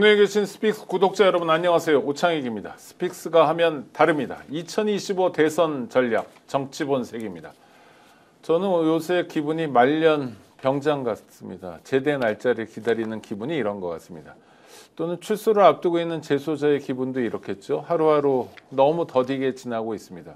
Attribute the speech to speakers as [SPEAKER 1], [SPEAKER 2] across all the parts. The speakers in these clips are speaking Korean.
[SPEAKER 1] 국내에 계신 스픽스 구독자 여러분 안녕하세요. 오창익입니다. 스픽스가 하면 다릅니다. 2025 대선 전략 정치 본색입니다. 저는 요새 기분이 말년 병장 같습니다. 제대 날짜를 기다리는 기분이 이런 것 같습니다. 또는 출소를 앞두고 있는 재소자의 기분도 이렇겠죠. 하루하루 너무 더디게 지나고 있습니다.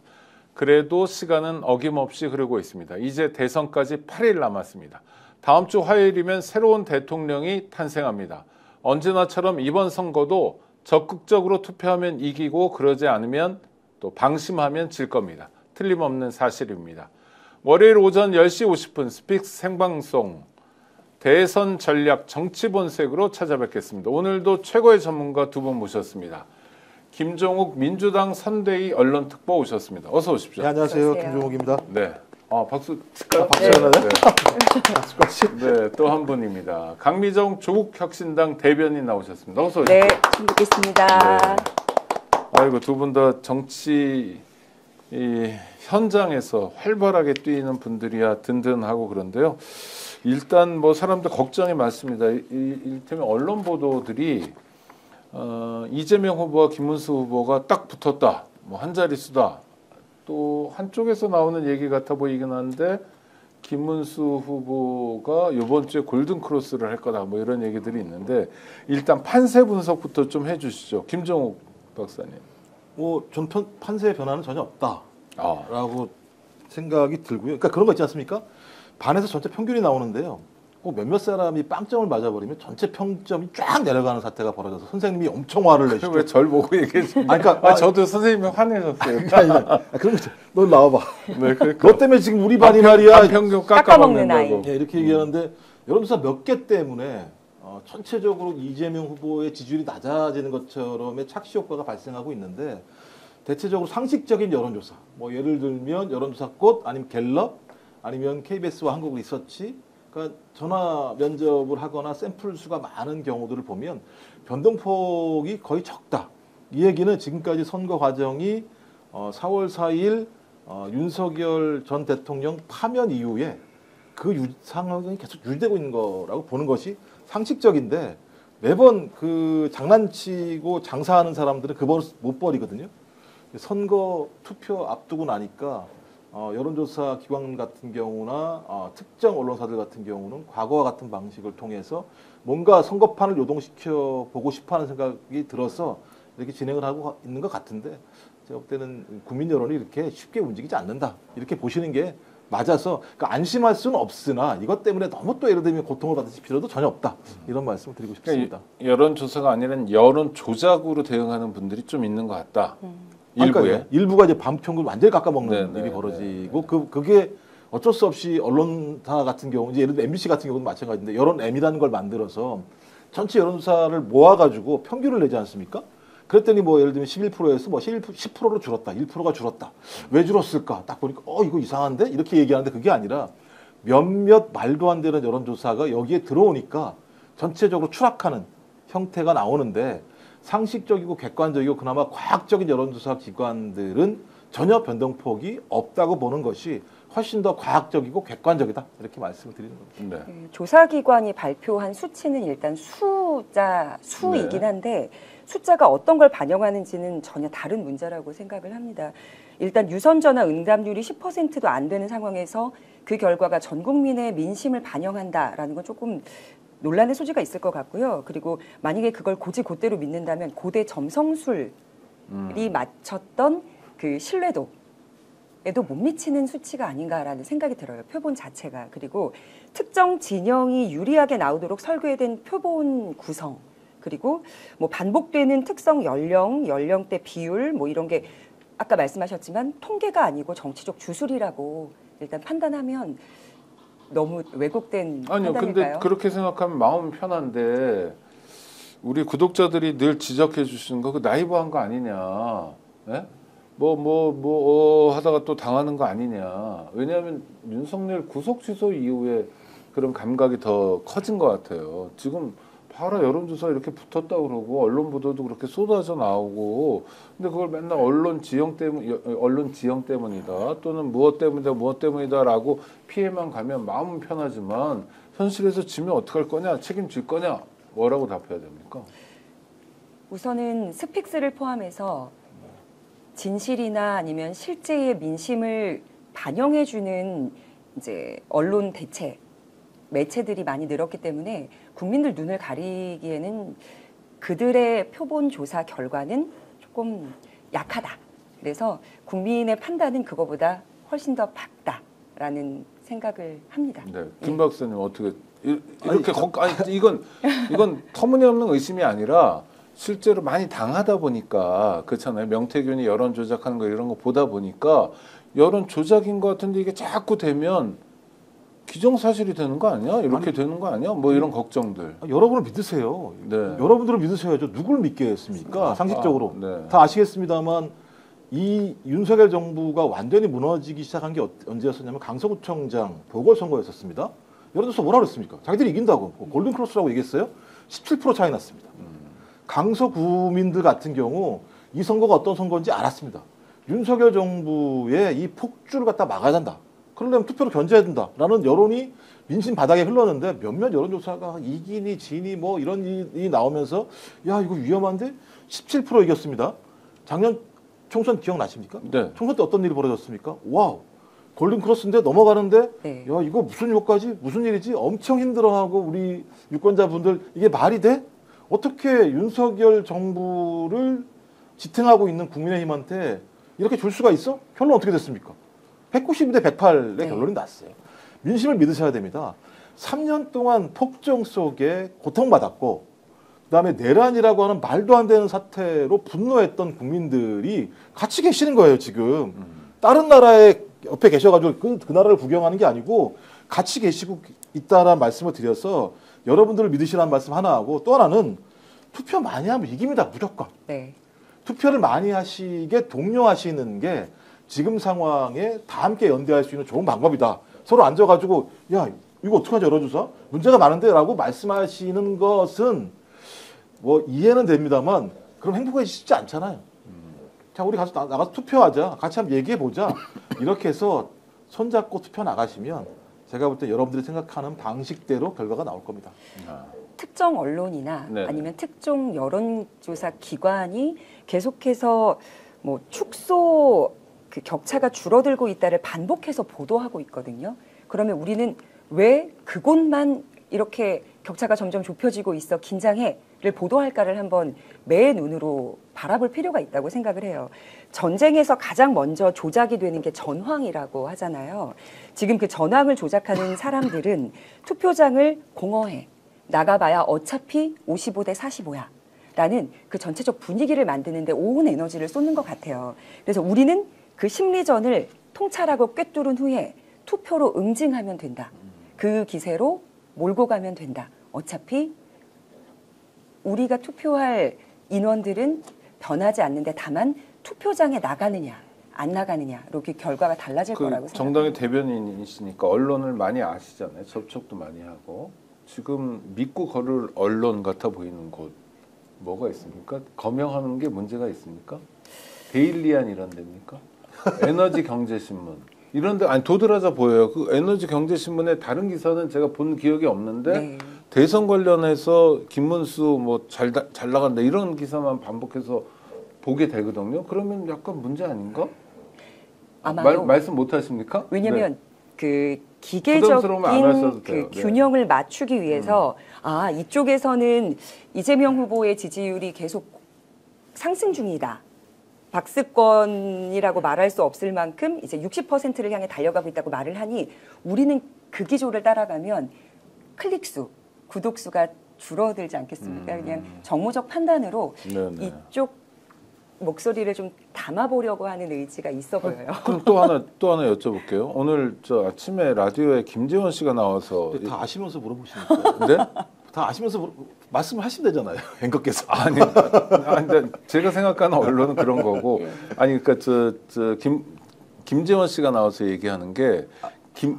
[SPEAKER 1] 그래도 시간은 어김없이 흐르고 있습니다. 이제 대선까지 8일 남았습니다. 다음 주 화요일이면 새로운 대통령이 탄생합니다. 언제나처럼 이번 선거도 적극적으로 투표하면 이기고 그러지 않으면 또 방심하면 질 겁니다. 틀림없는 사실입니다. 월요일 오전 10시 50분 스픽스 생방송 대선 전략 정치 본색으로 찾아뵙겠습니다. 오늘도 최고의 전문가 두 분 모셨습니다. 김종욱 민주당 선대위 언론특보 오셨습니다. 어서 오십시오.
[SPEAKER 2] 네, 안녕하세요. 김종욱입니다.
[SPEAKER 1] 네. 박수 칠까요?
[SPEAKER 2] 박수 하나요?
[SPEAKER 1] 네, 또 한 분입니다. 강미정 조국혁신당 대변인 나오셨습니다. 어서 오십시오.
[SPEAKER 3] 네, 처음 뵙겠습니다.
[SPEAKER 1] 네. 아이고, 두 분 다 정치 현장에서 활발하게 뛰는 분들이야 든든하고 그런데요. 일단 뭐 사람들 걱정이 많습니다. 이를테면 언론 보도들이 이재명 후보와 김문수 후보가 딱 붙었다. 뭐 한 자릿수다. 또 한쪽에서 나오는 얘기 같아 보이긴 한데 김문수 후보가 이번 주에 골든 크로스를 할 거다. 뭐 이런 얘기들이 있는데 일단 판세 분석부터 좀 해주시죠. 김종욱 박사님.
[SPEAKER 2] 전 판세의 변화는 전혀 없다라고 생각이 들고요. 그러니까 그런 거 있지 않습니까? 반에서 전체 평균이 나오는데요. 몇몇 사람이 빵점을 맞아버리면 전체 평점이 쫙 내려가는 사태가 벌어져서 선생님이 엄청 화를 내시죠.
[SPEAKER 1] 왜 절 보고 얘기했습니까? 저도 선생님이 화내셨어요.
[SPEAKER 2] 그런 거 너 나와봐.
[SPEAKER 1] 네, 그러니까.
[SPEAKER 2] 너 때문에 지금 우리 반이 말이야.
[SPEAKER 1] 평균 깎아먹는 아이.
[SPEAKER 2] 네, 이렇게 얘기하는데 여러분들 몇 개 때문에 전체적으로 이재명 후보의 지지율이 낮아지는 것처럼의 착시 효과가 발생하고 있는데 대체적으로 상식적인 여론조사, 뭐 예를 들면 여론조사꽃 아니면 갤럽 아니면 KBS와 한국 리서치, 그러니까 전화 면접을 하거나 샘플 수가 많은 경우들을 보면 변동폭이 거의 적다. 이 얘기는 지금까지 선거 과정이 4월 4일 윤석열 전 대통령 파면 이후에 그 상황이 계속 유지되고 있는 거라고 보는 것이 상식적인데 매번 그 장난치고 장사하는 사람들은 그 버릇 못 버리거든요. 선거 투표 앞두고 나니까 여론조사 기관 같은 경우나 특정 언론사들 같은 경우는 과거와 같은 방식을 통해서 뭔가 선거판을 요동시켜 보고 싶어하는 생각이 들어서 이렇게 진행을 하고 있는 것 같은데 제가 볼 때는 국민 여론이 이렇게 쉽게 움직이지 않는다 이렇게 보시는 게 맞아서 그러니까 안심할 수는 없으나 이것 때문에 너무 또 예를 들면 고통을 받으실 필요도 전혀 없다 이런 말씀을 드리고 싶습니다.
[SPEAKER 1] 그러니까 여론조사가 아니라 여론 조작으로 대응하는 분들이 좀 있는 것 같다.
[SPEAKER 2] 일부가 이제 반평균 완전히 깎아먹는 일이 벌어지고 그게 어쩔 수 없이 언론사 같은 경우 이제 예를 들어 MBC 같은 경우도 마찬가지인데 여론 M이라는 걸 만들어서 전체 여론조사를 모아가지고 평균을 내지 않습니까? 그랬더니 뭐 예를 들면 11%에서 뭐 10%로 줄었다, 1%가 줄었다. 왜 줄었을까? 딱 보니까 이거 이상한데 이렇게 얘기하는데 그게 아니라 몇몇 말도 안 되는 여론조사가 여기에 들어오니까 전체적으로 추락하는 형태가 나오는데. 상식적이고 객관적이고 그나마 과학적인 여론조사 기관들은 전혀 변동폭이 없다고 보는 것이 훨씬 더 과학적이고 객관적이다 이렇게 말씀을 드리는 겁니다.
[SPEAKER 3] 네. 조사기관이 발표한 수치는 일단 수이긴 한데 숫자가 어떤 걸 반영하는지는 전혀 다른 문제라고 생각을 합니다. 일단 유선전화 응답률이 10%도 안 되는 상황에서 그 결과가 전 국민의 민심을 반영한다라는 건 조금 논란의 소지가 있을 것 같고요. 그리고 만약에 그걸 곧대로 믿는다면 고대 점성술이 맞췄던 그 신뢰도에도 못 미치는 수치가 아닌가라는 생각이 들어요. 표본 자체가. 그리고 특정 진영이 유리하게 나오도록 설계된 표본 구성 그리고 뭐 반복되는 특성 연령대 비율 뭐 이런 게 아까 말씀하셨지만 통계가 아니고 정치적 주술이라고 일단 판단하면 너무 왜곡된
[SPEAKER 1] 아니요.
[SPEAKER 3] 판단일까요?
[SPEAKER 1] 근데 그렇게 생각하면 마음은 편한데 우리 구독자들이 늘 지적해 주시는 거 그 나이브한 거 아니냐. 네? 하다가 또 당하는 거 아니냐. 왜냐하면 윤석열 구속 취소 이후에 그런 감각이 더 커진 것 같아요. 지금 봐라 여론조사 이렇게 붙었다 그러고 언론 보도도 그렇게 쏟아져 나오고 근데 그걸 맨날 언론 지형 때문이다 또는 무엇 때문이다라고 피해만 가면 마음은 편하지만 현실에서 지면 어떡할 거냐 책임질 거냐 뭐라고 답해야 됩니까?
[SPEAKER 3] 우선은 스픽스를 포함해서 진실이나 아니면 실제의 민심을 반영해주는 이제 언론 대체 매체들이 많이 늘었기 때문에 국민들 눈을 가리기에는 그들의 표본 조사 결과는 조금 약하다. 그래서 국민의 판단은 그거보다 훨씬 더 밝다라는 생각을 합니다.
[SPEAKER 1] 네, 김 박사님 어떻게 이렇게 아니, 이건 터무니없는 의심이 아니라 실제로 많이 당하다 보니까 그렇잖아요. 명태균이 여론 조작하는 거 이런 거 보다 보니까 여론 조작인 것 같은데 이게 자꾸 되면 기정사실이 되는 거 아니야? 이렇게 되는 거 아니야? 뭐 이런 걱정들.
[SPEAKER 2] 여러분을 믿으세요.
[SPEAKER 1] 네.
[SPEAKER 2] 여러분들을 믿으셔야죠. 누굴 믿겠습니까? 상식적으로.
[SPEAKER 1] 네.
[SPEAKER 2] 다 아시겠습니다만 이 윤석열 정부가 완전히 무너지기 시작한 게 언제였었냐면 강서구청장 보궐선거였었습니다. 여론조사 뭐라 그랬습니까? 자기들이 이긴다고. 골든크로스라고 얘기했어요. 17% 차이 났습니다. 강서구민들 같은 경우 이 선거가 어떤 선거인지 알았습니다. 윤석열 정부의 이 폭주를 갖다 막아야 된다. 그러려면 투표로 견제해야 된다라는 여론이 민심 바닥에 흘렀는데 몇몇 여론조사가 이기니 지니 뭐 이런 일이 나오면서 야 이거 위험한데 17% 이겼습니다. 작년 총선 기억나십니까?
[SPEAKER 1] 네.
[SPEAKER 2] 총선 때 어떤 일이 벌어졌습니까? 와우 골든크로스인데 넘어가는데
[SPEAKER 3] 네.
[SPEAKER 2] 야 이거 무슨 효과지? 무슨 일이지? 엄청 힘들어하고 우리 유권자분들 이게 말이 돼? 어떻게 윤석열 정부를 지탱하고 있는 국민의힘한테 이렇게 줄 수가 있어? 결론 어떻게 됐습니까? 192대 108의
[SPEAKER 3] 네.
[SPEAKER 2] 결론이 났어요. 민심을 믿으셔야 됩니다. 3년 동안 폭정 속에 고통받았고 그다음에 내란이라고 하는 말도 안 되는 사태로 분노했던 국민들이 같이 계시는 거예요. 지금. 다른 나라에 옆에 계셔가지고 그 나라를 구경하는 게 아니고 같이 계시고 있다라는 말씀을 드려서 여러분들을 믿으시라는 말씀 하나 하고 또 하나는 투표 많이 하면 이깁니다. 무조건.
[SPEAKER 3] 네.
[SPEAKER 2] 투표를 많이 하시게 독려하시는 게 지금 상황에 다 함께 연대할 수 있는 좋은 방법이다. 서로 앉아가지고 야 이거 어떡하지 여론조사? 문제가 많은데 라고 말씀하시는 것은 뭐 이해는 됩니다만 그럼 행복해지기 쉽지 않잖아요. 자 우리 가서 나가서 투표하자. 같이 한번 얘기해보자. 이렇게 해서 손잡고 투표 나가시면 제가 볼 때 여러분들이 생각하는 방식대로 결과가 나올 겁니다.
[SPEAKER 3] 특정 언론이나
[SPEAKER 1] 네네.
[SPEAKER 3] 아니면 특정 여론조사 기관이 계속해서 뭐 축소 그 격차가 줄어들고 있다를 반복해서 보도하고 있거든요. 그러면 우리는 왜 그곳만 이렇게 격차가 점점 좁혀지고 있어 긴장해를 보도할까를 한번 매의 눈으로 바라볼 필요가 있다고 생각을 해요. 전쟁에서 가장 먼저 조작이 되는 게 전황이라고 하잖아요. 지금 그 전황을 조작하는 사람들은 투표장을 공허해. 나가봐야 어차피 55대 45야. 라는 그 전체적 분위기를 만드는데 온 에너지를 쏟는 것 같아요. 그래서 우리는 그 심리전을 통찰하고 꿰뚫은 후에 투표로 응징하면 된다. 그 기세로 몰고 가면 된다. 어차피 우리가 투표할 인원들은 변하지 않는데 다만 투표장에 나가느냐 안 나가느냐 이렇게 결과가 달라질 거라고
[SPEAKER 1] 그
[SPEAKER 3] 생각합니다.
[SPEAKER 1] 정당의 대변인이시니까 언론을 많이 아시잖아요. 접촉도 많이 하고 지금 믿고 걸을 언론 같아 보이는 곳 뭐가 있습니까? 검명하는 게 문제가 있습니까? 데일리안 이런 데입니까? 에너지 경제신문 이런데 아니 도드라져 보여요. 그 에너지 경제신문의 다른 기사는 제가 본 기억이 없는데
[SPEAKER 3] 네.
[SPEAKER 1] 대선 관련해서 김문수 뭐 잘 나간다 이런 기사만 반복해서 보게 되거든요. 그러면 약간 문제 아닌가?
[SPEAKER 3] 아마도
[SPEAKER 1] 말씀 못 하십니까?
[SPEAKER 3] 왜냐하면
[SPEAKER 1] 네.
[SPEAKER 3] 그
[SPEAKER 1] 부담스러우면 안 하셔도
[SPEAKER 3] 기계적인
[SPEAKER 1] 돼요.
[SPEAKER 3] 그
[SPEAKER 1] 네.
[SPEAKER 3] 균형을 맞추기 위해서 아 이쪽에서는 이재명 후보의 지지율이 계속 상승 중이다. 박스권이라고 말할 수 없을 만큼 이제 60%를 향해 달려가고 있다고 말을 하니 우리는 그 기조를 따라가면 클릭수, 구독수가 줄어들지 않겠습니까? 그냥 정무적 판단으로
[SPEAKER 1] 네네.
[SPEAKER 3] 이쪽 목소리를 좀 담아보려고 하는 의지가 있어 보여요.
[SPEAKER 1] 그럼 또 하나 여쭤볼게요. 오늘 저 아침에 라디오에 김재원 씨가 나와서
[SPEAKER 2] 다 아시면서 물어보시니까
[SPEAKER 1] 네?
[SPEAKER 2] 다 아시면서 말씀을 하시면 되잖아요. 앵커께서.
[SPEAKER 1] 아니, 근데 제가 생각하는 언론은 그런 거고 아니 그러니까 김재원 씨가 나와서 얘기하는 게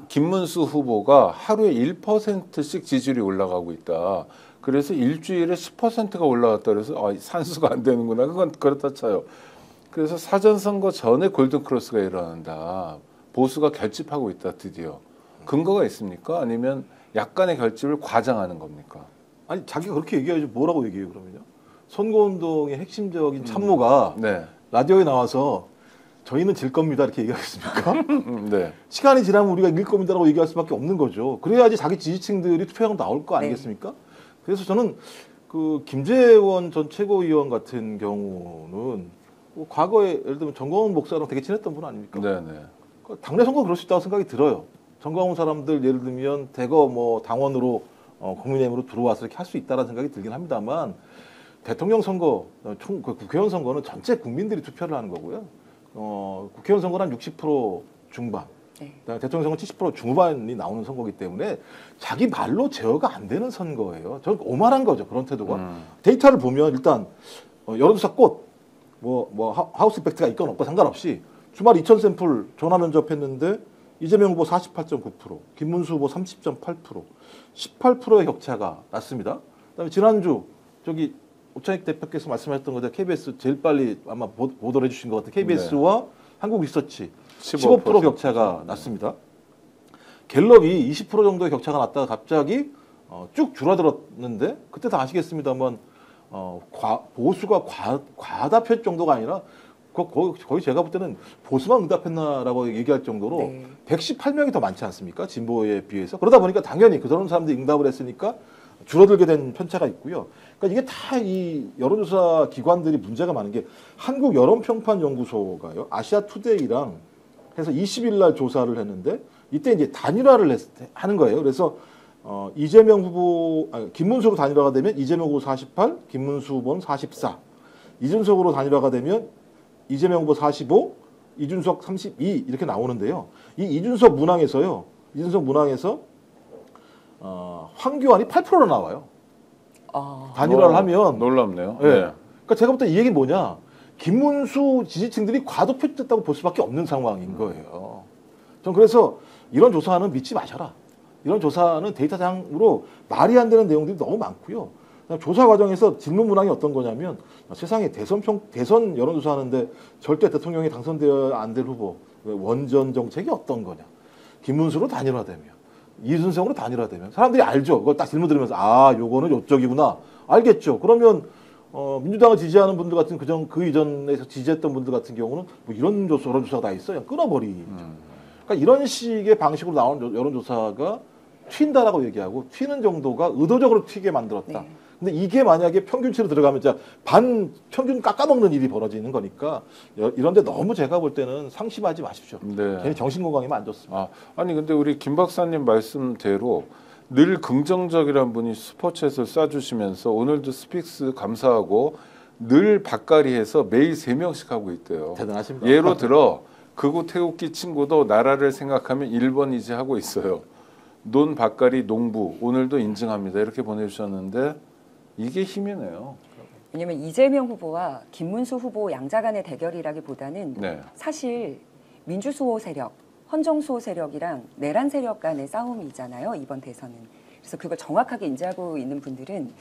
[SPEAKER 1] 김문수 후보가 하루에 1%씩 지지율이 올라가고 있다. 그래서 일주일에 10%가 올라갔다 그래서 산수가 안 되는구나. 그건 그렇다 쳐요. 그래서 사전선거 전에 골든크로스가 일어난다. 보수가 결집하고 있다 드디어. 근거가 있습니까? 아니면 약간의 결집을 과장하는 겁니까?
[SPEAKER 2] 아니 자기가 그렇게 얘기해야지 뭐라고 얘기해요 그러면요? 선거운동의 핵심적인 참모가
[SPEAKER 1] 네.
[SPEAKER 2] 라디오에 나와서 저희는 질 겁니다 이렇게 얘기하겠습니까?
[SPEAKER 1] 네.
[SPEAKER 2] 시간이 지나면 우리가 이길 겁니다라고 얘기할 수밖에 없는 거죠. 그래야지 자기 지지층들이 투표하고 나올 거 아니겠습니까? 그래서 저는 그 김재원 전 최고위원 같은 경우는 뭐 과거에 예를 들면 정광훈 목사랑 되게 친했던 분 아닙니까?
[SPEAKER 1] 네네.
[SPEAKER 2] 당내 선거 그럴 수 있다고 생각이 들어요. 정광훈 사람들 예를 들면 대거 뭐 당원으로 국민의힘으로 들어와서 이렇게 할 수 있다라는 생각이 들긴 합니다만 대통령 선거, 국회의원 선거는 전체 국민들이 투표를 하는 거고요. 국회의원 선거는 한 60% 중반, 그다음에 대통령 선거 70% 중후반이 나오는 선거이기 때문에 자기 말로 제어가 안 되는 선거예요. 저는 오만한 거죠. 그런 태도가. 데이터를 보면 일단 여론조사 뭐 하우스 이펙트가 있건 없건 상관없이 주말 2,000 샘플 전화 면접했는데 이재명 후보 48.9%, 김문수 후보 30.8%, 18%의 격차가 났습니다. 그다음에 지난주 저기 오창익 대표께서 말씀하셨던 것에 KBS 제일 빨리 아마 보도를 해주신 것 같은 KBS와 한국 리서치 15% 격차가 났습니다. 갤럽이 20% 정도의 격차가 났다가 갑자기 쭉 줄어들었는데 그때 다 아시겠습니다만 보수가 과답할 정도가 아니라 거의 제가 볼 때는 보수만 응답했나라고 얘기할 정도로 118명이 더 많지 않습니까? 진보에 비해서. 그러다 보니까 당연히 그런 사람들이 응답을 했으니까 줄어들게 된 편차가 있고요. 그러니까 이게 다 이 여론조사 기관들이 문제가 많은 게 한국 여론평판연구소가요. 아시아투데이랑 해서 20일 날 조사를 했는데 이때 이제 단일화를 하는 거예요. 그래서 이재명 후보, 김문수로 단일화가 되면 이재명 후보 48, 김문수 후보는 44. 이준석으로 단일화가 되면 이재명 후보 45, 이준석 32 이렇게 나오는데요. 이 이준석 문항에서 황교안이 8%로 나와요. 단일화를 하면
[SPEAKER 1] 놀랍네요.
[SPEAKER 2] 네.
[SPEAKER 1] 네.
[SPEAKER 2] 그러니까 제가 볼 때 이 얘기는 뭐냐? 김문수 지지층들이 과도표됐다고 볼 수밖에 없는 상황인 거예요. 전 그래서 이런 조사는 믿지 마셔라. 이런 조사는 데이터상으로 말이 안 되는 내용들이 너무 많고요. 조사 과정에서 질문 문항이 어떤 거냐면 세상에 대선 여론조사하는데 절대 대통령이 당선되어야 안 될 후보 원전 정책이 어떤 거냐. 김문수로 단일화되면 이준석으로 단일화되면 사람들이 알죠. 그걸 딱 질문 들으면서 요거는 요쪽이구나. 알겠죠. 그러면 민주당을 지지하는 분들 같은 그 이전에서 지지했던 분들 같은 경우는 뭐 이런 여론조사가 다 있어. 그냥 끊어버리죠. 그러니까 이런 식의 방식으로 나오는 여론조사가 튄다라고 얘기하고 튀는 정도가 의도적으로 튀게 만들었다. 근데 이게 만약에 평균치로 들어가면 진짜 반 평균 깎아먹는 일이 벌어지는 거니까 이런데 너무 제가 볼 때는 상심하지 마십시오.
[SPEAKER 1] 네.
[SPEAKER 2] 괜히 정신 건강에만 안 좋습니다.
[SPEAKER 1] 아니 근데 우리 김 박사님 말씀대로 늘 긍정적이란 분이 스포츠에서 쏴주시면서 오늘도 스픽스 감사하고 늘 밥가리해서 매일 3명씩 하고 있대요.
[SPEAKER 2] 대단하십니다.
[SPEAKER 1] 예로 들어 극우 태극기 친구도 나라를 생각하면 1번이지 하고 있어요. 논 밥가리 농부 오늘도 인증합니다. 이렇게 보내주셨는데 이게 힘이네요.
[SPEAKER 3] 왜냐하면 이재명 후보와 김문수 후보 양자 간의 대결이라기보다는 사실 민주수호 세력, 헌정수호 세력이랑 내란 세력 간의 싸움이잖아요. 이번 대선은. 그래서 그걸 정확하게 인지하고 있는 분들은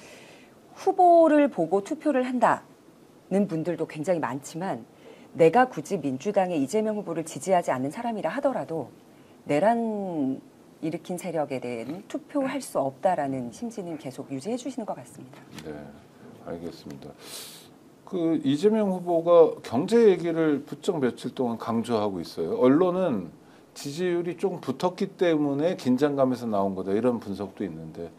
[SPEAKER 3] 후보를 보고 투표를 한다는 분들도 굉장히 많지만 내가 굳이 민주당의 이재명 후보를 지지하지 않는 사람이라 하더라도 내란 일으킨 세력에 대한 투표할 수 없다라는 심지는 계속 유지해 주시는 것 같습니다.
[SPEAKER 1] 네, 알겠습니다. 그 이재명 후보가 경제 얘기를 부쩍 며칠 동안 강조하고 있어요. 언론은 지지율이 좀 붙었기 때문에 긴장감에서 나온 거다 이런 분석도 있는데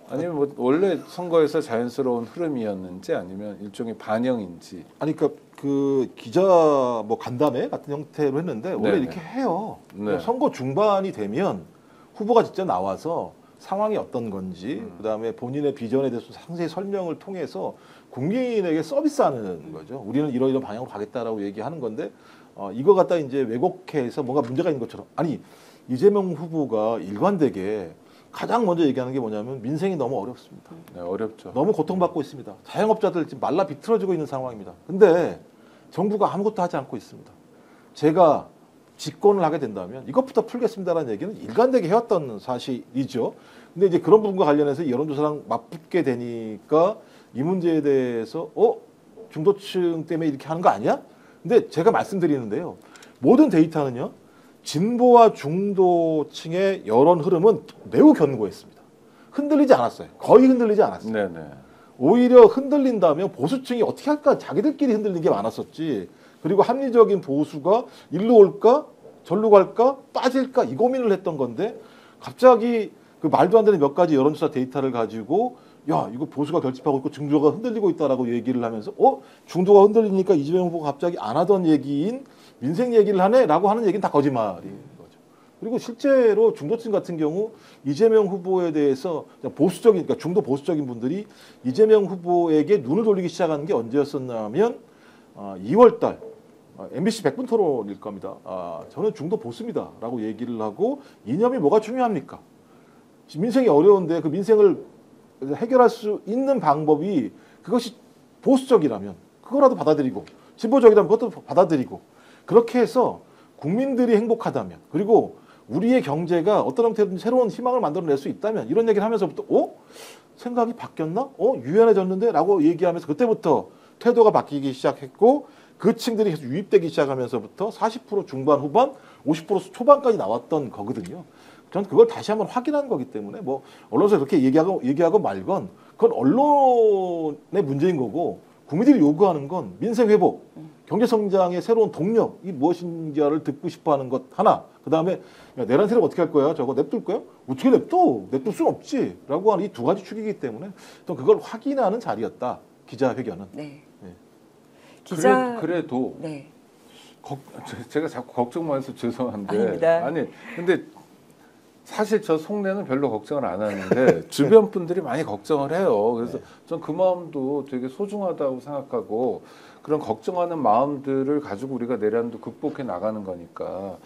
[SPEAKER 1] 아니면 뭐 원래 선거에서 자연스러운 흐름이었는지 아니면 일종의 반영인지.
[SPEAKER 2] 아니 그러니까 그 기자 뭐 간담회 같은 형태로 했는데 원래 이렇게 해요. 선거 중반이 되면 후보가 직접 나와서 상황이 어떤 건지 그다음에 본인의 비전에 대해서 상세히 설명을 통해서 국민에게 서비스하는 거죠. 우리는 이런 방향으로 가겠다라고 얘기하는 건데 이거 갖다 이제 왜곡해서 뭔가 문제가 있는 것처럼 아니 이재명 후보가 일관되게 가장 먼저 얘기하는 게 뭐냐면 민생이 너무 어렵습니다.
[SPEAKER 1] 네, 어렵죠.
[SPEAKER 2] 너무 고통받고 있습니다. 자영업자들 지금 말라 비틀어지고 있는 상황입니다. 근데 정부가 아무것도 하지 않고 있습니다. 제가 집권을 하게 된다면 이것부터 풀겠습니다라는 얘기는 일관되게 해왔던 사실이죠. 근데 이제 그런 부분과 관련해서 여론조사랑 맞붙게 되니까 이 문제에 대해서 중도층 때문에 이렇게 하는 거 아니야? 근데 제가 말씀드리는데요. 모든 데이터는요. 진보와 중도층의 여론 흐름은 매우 견고했습니다. 흔들리지 않았어요. 거의 흔들리지 않았어요.
[SPEAKER 1] 네네.
[SPEAKER 2] 오히려 흔들린다면 보수층이 어떻게 할까 자기들끼리 흔들린 게 많았었지. 그리고 합리적인 보수가 일로 올까 절로 갈까 빠질까 이 고민을 했던 건데 갑자기 그 말도 안 되는 몇 가지 여론조사 데이터를 가지고 야 이거 보수가 결집하고 있고 중도가 흔들리고 있다라고 얘기를 하면서 중도가 흔들리니까 이재명 후보가 갑자기 안 하던 얘기인 민생 얘기를 하네라고 하는 얘기는 다 거짓말인 거죠. 그리고 실제로 중도층 같은 경우 이재명 후보에 대해서 보수적인 그러니까 중도 보수적인 분들이 이재명 후보에게 눈을 돌리기 시작하는 게 언제였었냐면 2월달 MBC 100분 토론일 겁니다. 저는 중도 보수입니다라고 얘기를 하고 이념이 뭐가 중요합니까? 민생이 어려운데 그 민생을 해결할 수 있는 방법이 그것이 보수적이라면 그거라도 받아들이고 진보적이라면 그것도 받아들이고 그렇게 해서 국민들이 행복하다면 그리고 우리의 경제가 어떤 형태든 새로운 희망을 만들어낼 수 있다면 이런 얘기를 하면서부터 생각이 바뀌었나? 유연해졌는데? 라고 얘기하면서 그때부터 태도가 바뀌기 시작했고 그 층들이 계속 유입되기 시작하면서부터 40% 중반 후반 50% 초반까지 나왔던 거거든요. 저는 그걸 다시 한번 확인한 거기 때문에 뭐 언론에서 그렇게 얘기하고 말건 그건 언론의 문제인 거고 국민들이 요구하는 건 민생 회복, 경제 성장의 새로운 동력이 무엇인지를 듣고 싶어하는 것 하나. 그 다음에 내란 세력 어떻게 할 거야? 저거 냅둘 거야? 어떻게 냅둘 수는 없지.라고 하는 이 두 가지 축이기 때문에 또 그걸 확인하는 자리였다. 기자회견은.
[SPEAKER 3] 네.
[SPEAKER 1] 그래도
[SPEAKER 3] 네.
[SPEAKER 1] 제가 자꾸 걱정만 해서 죄송한데
[SPEAKER 3] 아닙니다.
[SPEAKER 1] 아니 근데 사실 저 속내는 별로 걱정을 안 하는데 주변 분들이 많이 걱정을 해요. 그래서 전 그 마음도 되게 소중하다고 생각하고 그런 걱정하는 마음들을 가지고 우리가 내란도 극복해 나가는 거니까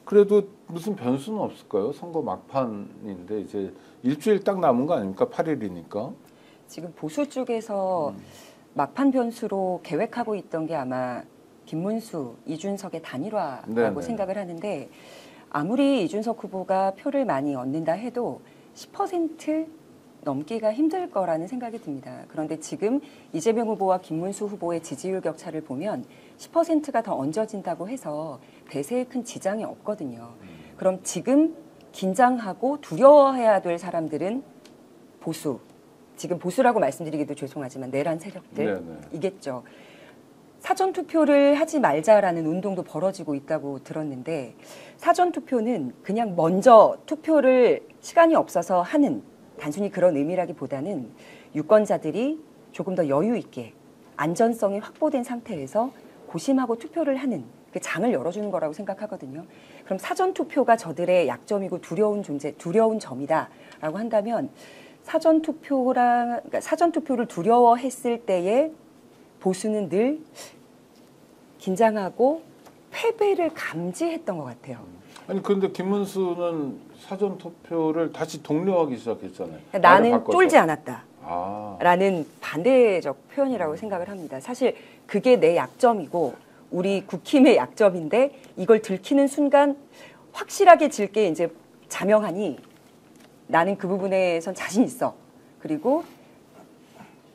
[SPEAKER 1] 그래도 무슨 변수는 없을까요? 선거 막판인데 이제 일주일 딱 남은 거 아닙니까? 8일이니까.
[SPEAKER 3] 지금 보수 쪽에서 막판 변수로 계획하고 있던 게 아마 김문수, 이준석의 단일화라고
[SPEAKER 1] 네네.
[SPEAKER 3] 생각을 하는데 아무리 이준석 후보가 표를 많이 얻는다 해도 10% 넘기가 힘들 거라는 생각이 듭니다. 그런데 지금 이재명 후보와 김문수 후보의 지지율 격차를 보면 10%가 더 얹어진다고 해서 대세에 큰 지장이 없거든요. 그럼 지금 긴장하고 두려워해야 될 사람들은 보수, 지금 보수라고 말씀드리기도 죄송하지만 내란 세력들이겠죠. 사전투표를 하지 말자라는 운동도 벌어지고 있다고 들었는데 사전투표는 그냥 먼저 투표를 시간이 없어서 하는 단순히 그런 의미라기보다는 유권자들이 조금 더 여유 있게 안전성이 확보된 상태에서 고심하고 투표를 하는 그 장을 열어주는 거라고 생각하거든요. 그럼 사전투표가 저들의 약점이고 두려운 점이다라고 한다면 그러니까 사전투표를 두려워했을 때에 보수는 늘 긴장하고 패배를 감지했던 것 같아요.
[SPEAKER 1] 아니 근데 김문수는 사전 투표를 다시 독려하기 시작했잖아요.
[SPEAKER 3] 나는 쫄지 않았다.
[SPEAKER 1] 아.
[SPEAKER 3] 라는 반대적 표현이라고 생각을 합니다. 사실 그게 내 약점이고 우리 국힘의 약점인데 이걸 들키는 순간 확실하게 질게 이제 자명하니 나는 그 부분에선 자신 있어. 그리고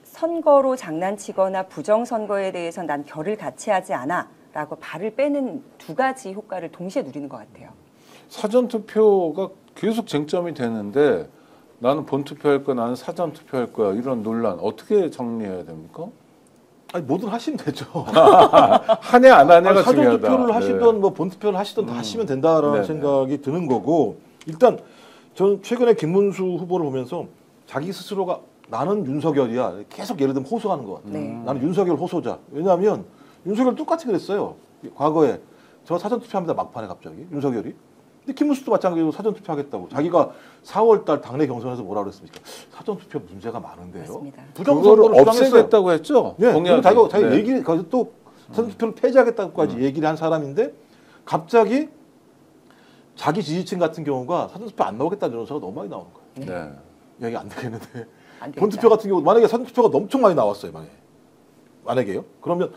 [SPEAKER 3] 선거로 장난치거나 부정선거에 대해서 난 결을 같이 하지 않아 라고 발을 빼는 두 가지 효과를 동시에 누리는 것 같아요.
[SPEAKER 1] 사전투표가 계속 쟁점이 되는데 나는 본투표할 거야 나는 사전투표할 거야 이런 논란 어떻게 정리해야 됩니까?
[SPEAKER 2] 아니 뭐든 하시면 되죠.
[SPEAKER 1] 하냐 안 하냐가 중요하다.
[SPEAKER 2] 사전투표를 하시던 뭐 본투표를 하시던 다 하시면 된다라는
[SPEAKER 1] 네네.
[SPEAKER 2] 생각이 드는 거고 일단 저는 최근에 김문수 후보를 보면서 자기 스스로가 나는 윤석열이야 계속 예를 들면 호소하는 것 같아요.
[SPEAKER 3] 네.
[SPEAKER 2] 나는 윤석열 호소자. 왜냐하면 윤석열 똑같이 그랬어요. 과거에 저 사전투표합니다 막판에 갑자기 윤석열이. 근데 김문수도 마찬가지로 사전투표하겠다고. 자기가 4월달 당내 경선에서 뭐라 그랬습니까? 사전투표 문제가 많은데요.
[SPEAKER 3] 맞습니다.
[SPEAKER 1] 그거를 없애겠다고 했죠.
[SPEAKER 2] 네,
[SPEAKER 1] 공약이.
[SPEAKER 2] 자기가
[SPEAKER 1] 네.
[SPEAKER 2] 얘기 거기서 또 사전투표를 폐지하겠다고까지 얘기를 한 사람인데 갑자기 자기 지지층 같은 경우가 사전투표 안 나오겠다는 여론사가 너무 많이 나오는 거예요.
[SPEAKER 1] 네.
[SPEAKER 2] 여기 안 되겠는데
[SPEAKER 3] 안 되겠다.
[SPEAKER 2] 본투표 같은 경우 만약에 사전투표가 엄청 많이 나왔어요. 만약에요. 그러면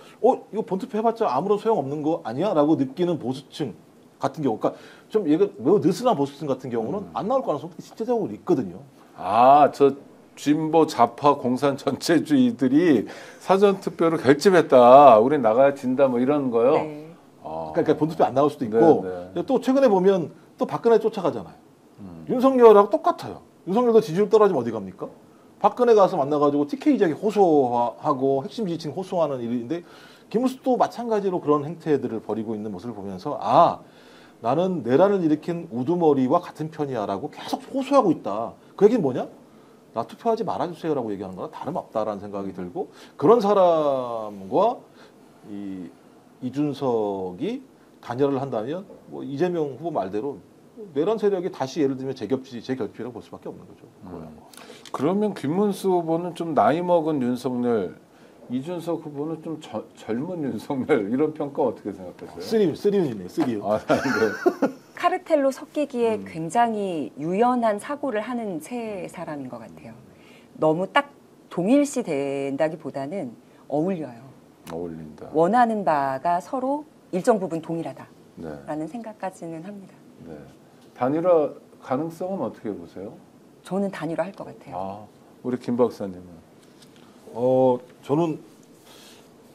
[SPEAKER 2] 이거 본투표 해봤자 아무런 소용 없는 거 아니야?라고 느끼는 보수층 같은 경우, 그러니까 좀 얘가 매우 느슨한 보수층 같은 경우는 안 나올 가능성이 실제적으로 있거든요.
[SPEAKER 1] 아, 저 진보 좌파 공산 전체주의들이 사전 투표를 결집했다. 우리 나가야 진다 뭐 이런 거요.
[SPEAKER 3] 네.
[SPEAKER 1] 아.
[SPEAKER 2] 그러니까 본투표 안 나올 수도 있고
[SPEAKER 1] 네.
[SPEAKER 2] 또 최근에 보면 또 박근혜 쫓아가잖아요. 윤석열하고 똑같아요. 윤석열도 지지율 떨어지면 어디 갑니까? 박근혜 가서 만나가지고 TK 이야기 호소하고 핵심 지지층 호소하는 일인데 김문수도 마찬가지로 그런 행태들을 벌이고 있는 모습을 보면서 아 나는 내란을 일으킨 우두머리와 같은 편이야라고 계속 호소하고 있다. 그 얘기는 뭐냐? 나 투표하지 말아주세요라고 얘기하는 거랑 다름없다라는 생각이 들고 그런 사람과 이준석이 단일화를 한다면 뭐 이재명 후보 말대로 내란 세력이 다시 예를 들면 재결집이라고 볼 수밖에 없는 거죠.
[SPEAKER 1] 그러면 김문수 후보는 좀 나이 먹은 윤석열, 이준석 후보는 좀 젊은 윤석열 이런 평가 어떻게 생각하세요?
[SPEAKER 2] 쓰리윤이네, 쓰리윤.
[SPEAKER 1] 아, 네.
[SPEAKER 3] 카르텔로 섞이기에 굉장히 유연한 사고를 하는 세 사람인 것 같아요. 너무 딱 동일시 된다기보다는 어울려요.
[SPEAKER 1] 어울린다.
[SPEAKER 3] 원하는 바가 서로 일정 부분 동일하다라는
[SPEAKER 1] 네.
[SPEAKER 3] 생각까지는 합니다.
[SPEAKER 1] 네. 단일화 가능성은 어떻게 보세요?
[SPEAKER 3] 저는 단일화 할 것 같아요.
[SPEAKER 1] 아, 우리 김 박사님은?
[SPEAKER 2] 저는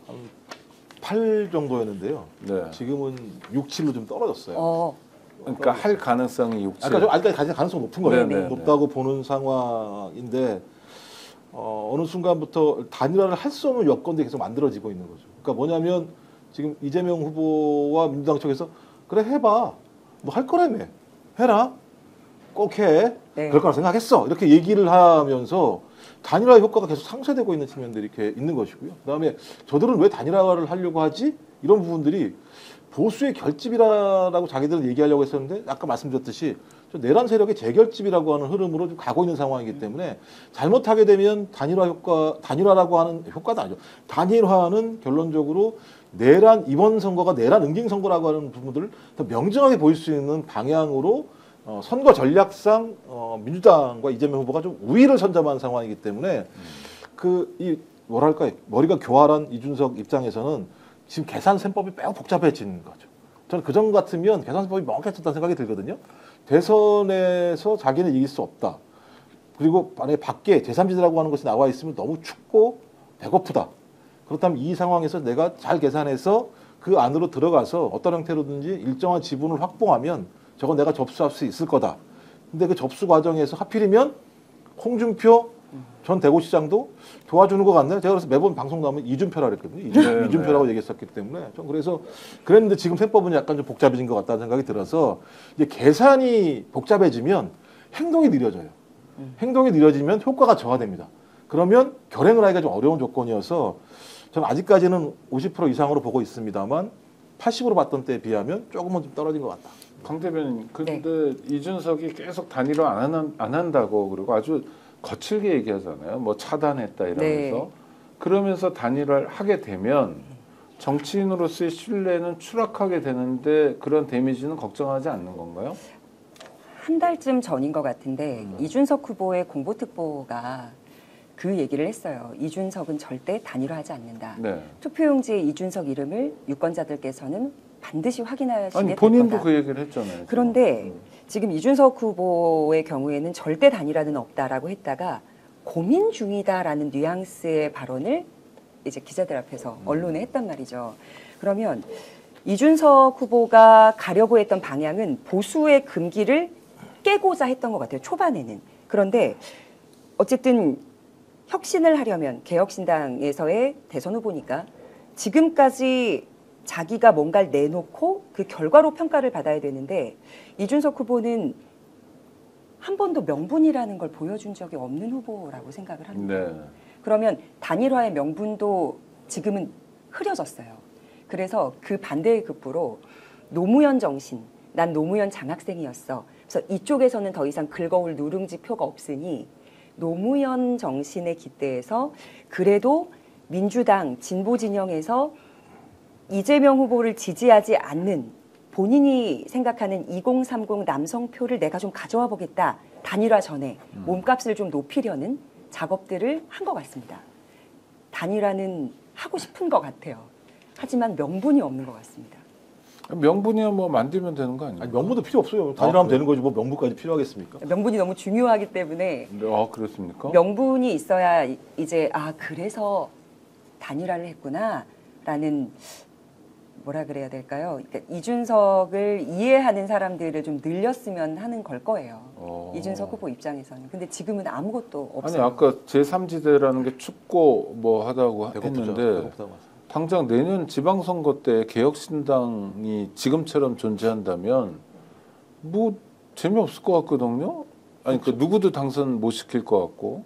[SPEAKER 2] 한 8 정도였는데요.
[SPEAKER 1] 네.
[SPEAKER 2] 지금은 6, 7로 좀 떨어졌어요.
[SPEAKER 1] 그러니까 할 가능성이 6, 7.
[SPEAKER 2] 아직까지 가능성 높은 거예요.
[SPEAKER 1] 네, 네,
[SPEAKER 2] 높다고 보는 상황인데 어느 순간부터 단일화를 할 수 없는 여건들이 계속 만들어지고 있는 거죠. 그러니까 뭐냐면 지금 이재명 후보와 민주당 쪽에서 그래 해봐. 너 할 거라며. 해라. 꼭 해.
[SPEAKER 3] 네.
[SPEAKER 2] 그럴 거라 생각했어. 이렇게 얘기를 하면서 단일화 효과가 계속 상쇄되고 있는 측면들이 이렇게 있는 것이고요. 그다음에 저들은 왜 단일화를 하려고 하지? 이런 부분들이 보수의 결집이라고 자기들은 얘기하려고 했었는데 아까 말씀드렸듯이 내란 세력의 재결집이라고 하는 흐름으로 좀 가고 있는 상황이기 때문에 잘못하게 되면 단일화라고 하는 효과도 아니죠. 단일화는 결론적으로 이번 선거가 내란 응징 선거라고 하는 부분들을 더 명정하게 보일 수 있는 방향으로 선거 전략상 민주당과 이재명 후보가 좀 우위를 선점한 상황이기 때문에 머리가 교활한 이준석 입장에서는 지금 계산 셈법이 매우 복잡해진 거죠. 저는 그전 같으면 계산 셈법이 명확해졌다는 생각이 들거든요. 대선에서 자기는 이길 수 없다. 그리고 만약에 밖에 제3지대라고 하는 것이 나와 있으면 너무 춥고 배고프다. 그렇다면 이 상황에서 내가 잘 계산해서 그 안으로 들어가서 어떤 형태로든지 일정한 지분을 확보하면 저건 내가 접수할 수 있을 거다. 근데 그 접수 과정에서 하필이면 홍준표 전 대구시장도 도와주는 것 같네요. 제가 그래서 매번 방송 나오면 이준표라 그랬거든요. 이준표라고 얘기했었기 때문에 좀 그래서 그랬는데 지금 셈법은 약간 좀 복잡해진 것 같다는 생각이 들어서 이제 계산이 복잡해지면 행동이 느려져요. 행동이 느려지면 효과가 저하됩니다. 그러면 결행을 하기가 좀 어려운 조건이어서 저는 아직까지는 50% 이상으로 보고 있습니다만 80으로 봤던 때에 비하면 조금은 좀 떨어진 것 같다.
[SPEAKER 1] 강 대변인, 근데 이준석이 계속 단일화 안 한다고 그리고 아주 거칠게 얘기하잖아요. 뭐 차단했다 이러면서.
[SPEAKER 3] 네.
[SPEAKER 1] 그러면서 단일화를 하게 되면 정치인으로서의 신뢰는 추락하게 되는데 그런 데미지는 걱정하지 않는 건가요?
[SPEAKER 3] 한 달쯤 전인 것 같은데 이준석 후보의 공보특보가 그 얘기를 했어요. 이준석은 절대 단일화하지 않는다.
[SPEAKER 1] 네.
[SPEAKER 3] 투표용지에 이준석 이름을 유권자들께서는 반드시 확인하시게
[SPEAKER 1] 아니
[SPEAKER 3] 될
[SPEAKER 1] 본인도
[SPEAKER 3] 거다.
[SPEAKER 1] 그 얘기를 했잖아요.
[SPEAKER 3] 그런데 지금 이준석 후보의 경우에는 절대 단일화는 없다라고 했다가 고민 중이다라는 뉘앙스의 발언을 이제 기자들 앞에서 언론에 했단 말이죠. 그러면 이준석 후보가 가려고 했던 방향은 보수의 금기를 깨고자 했던 것 같아요. 초반에는. 그런데 어쨌든 혁신을 하려면 개혁신당에서의 대선 후보니까 지금까지 자기가 뭔가를 내놓고 그 결과로 평가를 받아야 되는데 이준석 후보는 한 번도 명분이라는 걸 보여준 적이 없는 후보라고 생각을 합니다.
[SPEAKER 1] 네.
[SPEAKER 3] 그러면 단일화의 명분도 지금은 흐려졌어요. 그래서 그 반대의 급부로 노무현 정신, 난 노무현 장학생이었어. 그래서 이쪽에서는 더 이상 긁어올 누룽지 표가 없으니 노무현 정신에 깃대해서 그래도 민주당 진보 진영에서 이재명 후보를 지지하지 않는 본인이 생각하는 2030 남성표를 내가 좀 가져와 보겠다. 단일화 전에 몸값을 좀 높이려는 작업들을 한 것 같습니다. 단일화는 하고 싶은 것 같아요. 하지만 명분이 없는 것 같습니다.
[SPEAKER 1] 명분이야 뭐 만들면 되는 거 아니에요?
[SPEAKER 2] 아니, 명분도 필요 없어요. 단일화하면 되는 거지 뭐 명분까지 필요하겠습니까?
[SPEAKER 3] 명분이 너무 중요하기 때문에
[SPEAKER 1] 그렇습니까?
[SPEAKER 3] 명분이 있어야 이제 그래서 단일화를 했구나라는 뭐라 그래야 될까요? 그러니까 이준석을 이해하는 사람들을 좀 늘렸으면 하는 걸 거예요. 이준석 후보 입장에서는. 근데 지금은 아무것도
[SPEAKER 1] 아니
[SPEAKER 3] 없어요.
[SPEAKER 1] 아까 제3지대라는 게 춥고 뭐 하다고
[SPEAKER 2] 배고프죠.
[SPEAKER 1] 했는데
[SPEAKER 2] 배고프다고 하죠.
[SPEAKER 1] 당장 내년 지방선거 때 개혁신당이 지금처럼 존재한다면 뭐 재미없을 것 같거든요. 아니 그 누구도 당선 못 시킬 것 같고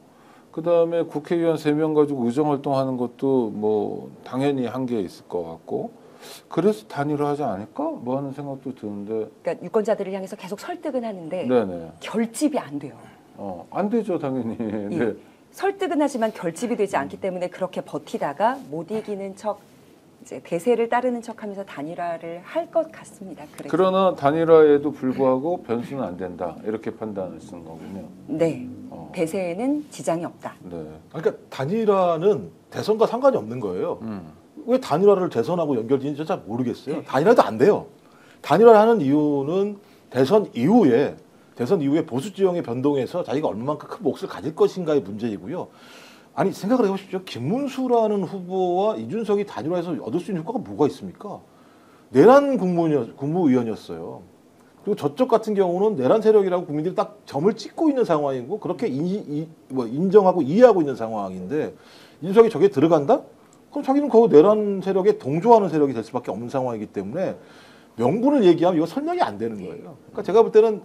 [SPEAKER 1] 그 다음에 국회의원 3명 가지고 의정활동하는 것도 뭐 당연히 한계에 있을 것 같고 그래서 단일화하지 않을까? 뭐 하는 생각도 드는데
[SPEAKER 3] 그러니까 유권자들을 향해서 계속 설득은 하는데
[SPEAKER 1] 네네
[SPEAKER 3] 결집이 안 돼요.
[SPEAKER 1] 안 되죠 당연히.
[SPEAKER 3] 예.
[SPEAKER 1] 네.
[SPEAKER 3] 설득은 하지만 결집이 되지 않기 때문에 그렇게 버티다가 못 이기는 척 이제 대세를 따르는 척하면서 단일화를 할 것 같습니다. 그래서.
[SPEAKER 1] 그러나 단일화에도 불구하고 변수는 안 된다 이렇게 판단하시는 거군요.
[SPEAKER 3] 네. 대세에는 지장이 없다.
[SPEAKER 1] 네.
[SPEAKER 2] 그러니까 단일화는 대선과 상관이 없는 거예요. 왜 단일화를 대선하고 연결되는지 잘 모르겠어요. 단일화도 안 돼요. 단일화를 하는 이유는 대선 이후에 보수 지형의 변동에서 자기가 얼마만큼 큰 몫을 가질 것인가의 문제이고요. 아니 생각을 해보십시오. 김문수라는 후보와 이준석이 단일화해서 얻을 수 있는 효과가 뭐가 있습니까? 내란 국무위원이었어요. 그리고 저쪽 같은 경우는 내란 세력이라고 국민들이 딱 점을 찍고 있는 상황이고 그렇게 인정하고 이해하고 있는 상황인데 이준석이 저게 들어간다? 그럼 자기는 그 내란 세력에 동조하는 세력이 될 수밖에 없는 상황이기 때문에 명분을 얘기하면 이거 설명이 안 되는 거예요. 그러니까 제가 볼 때는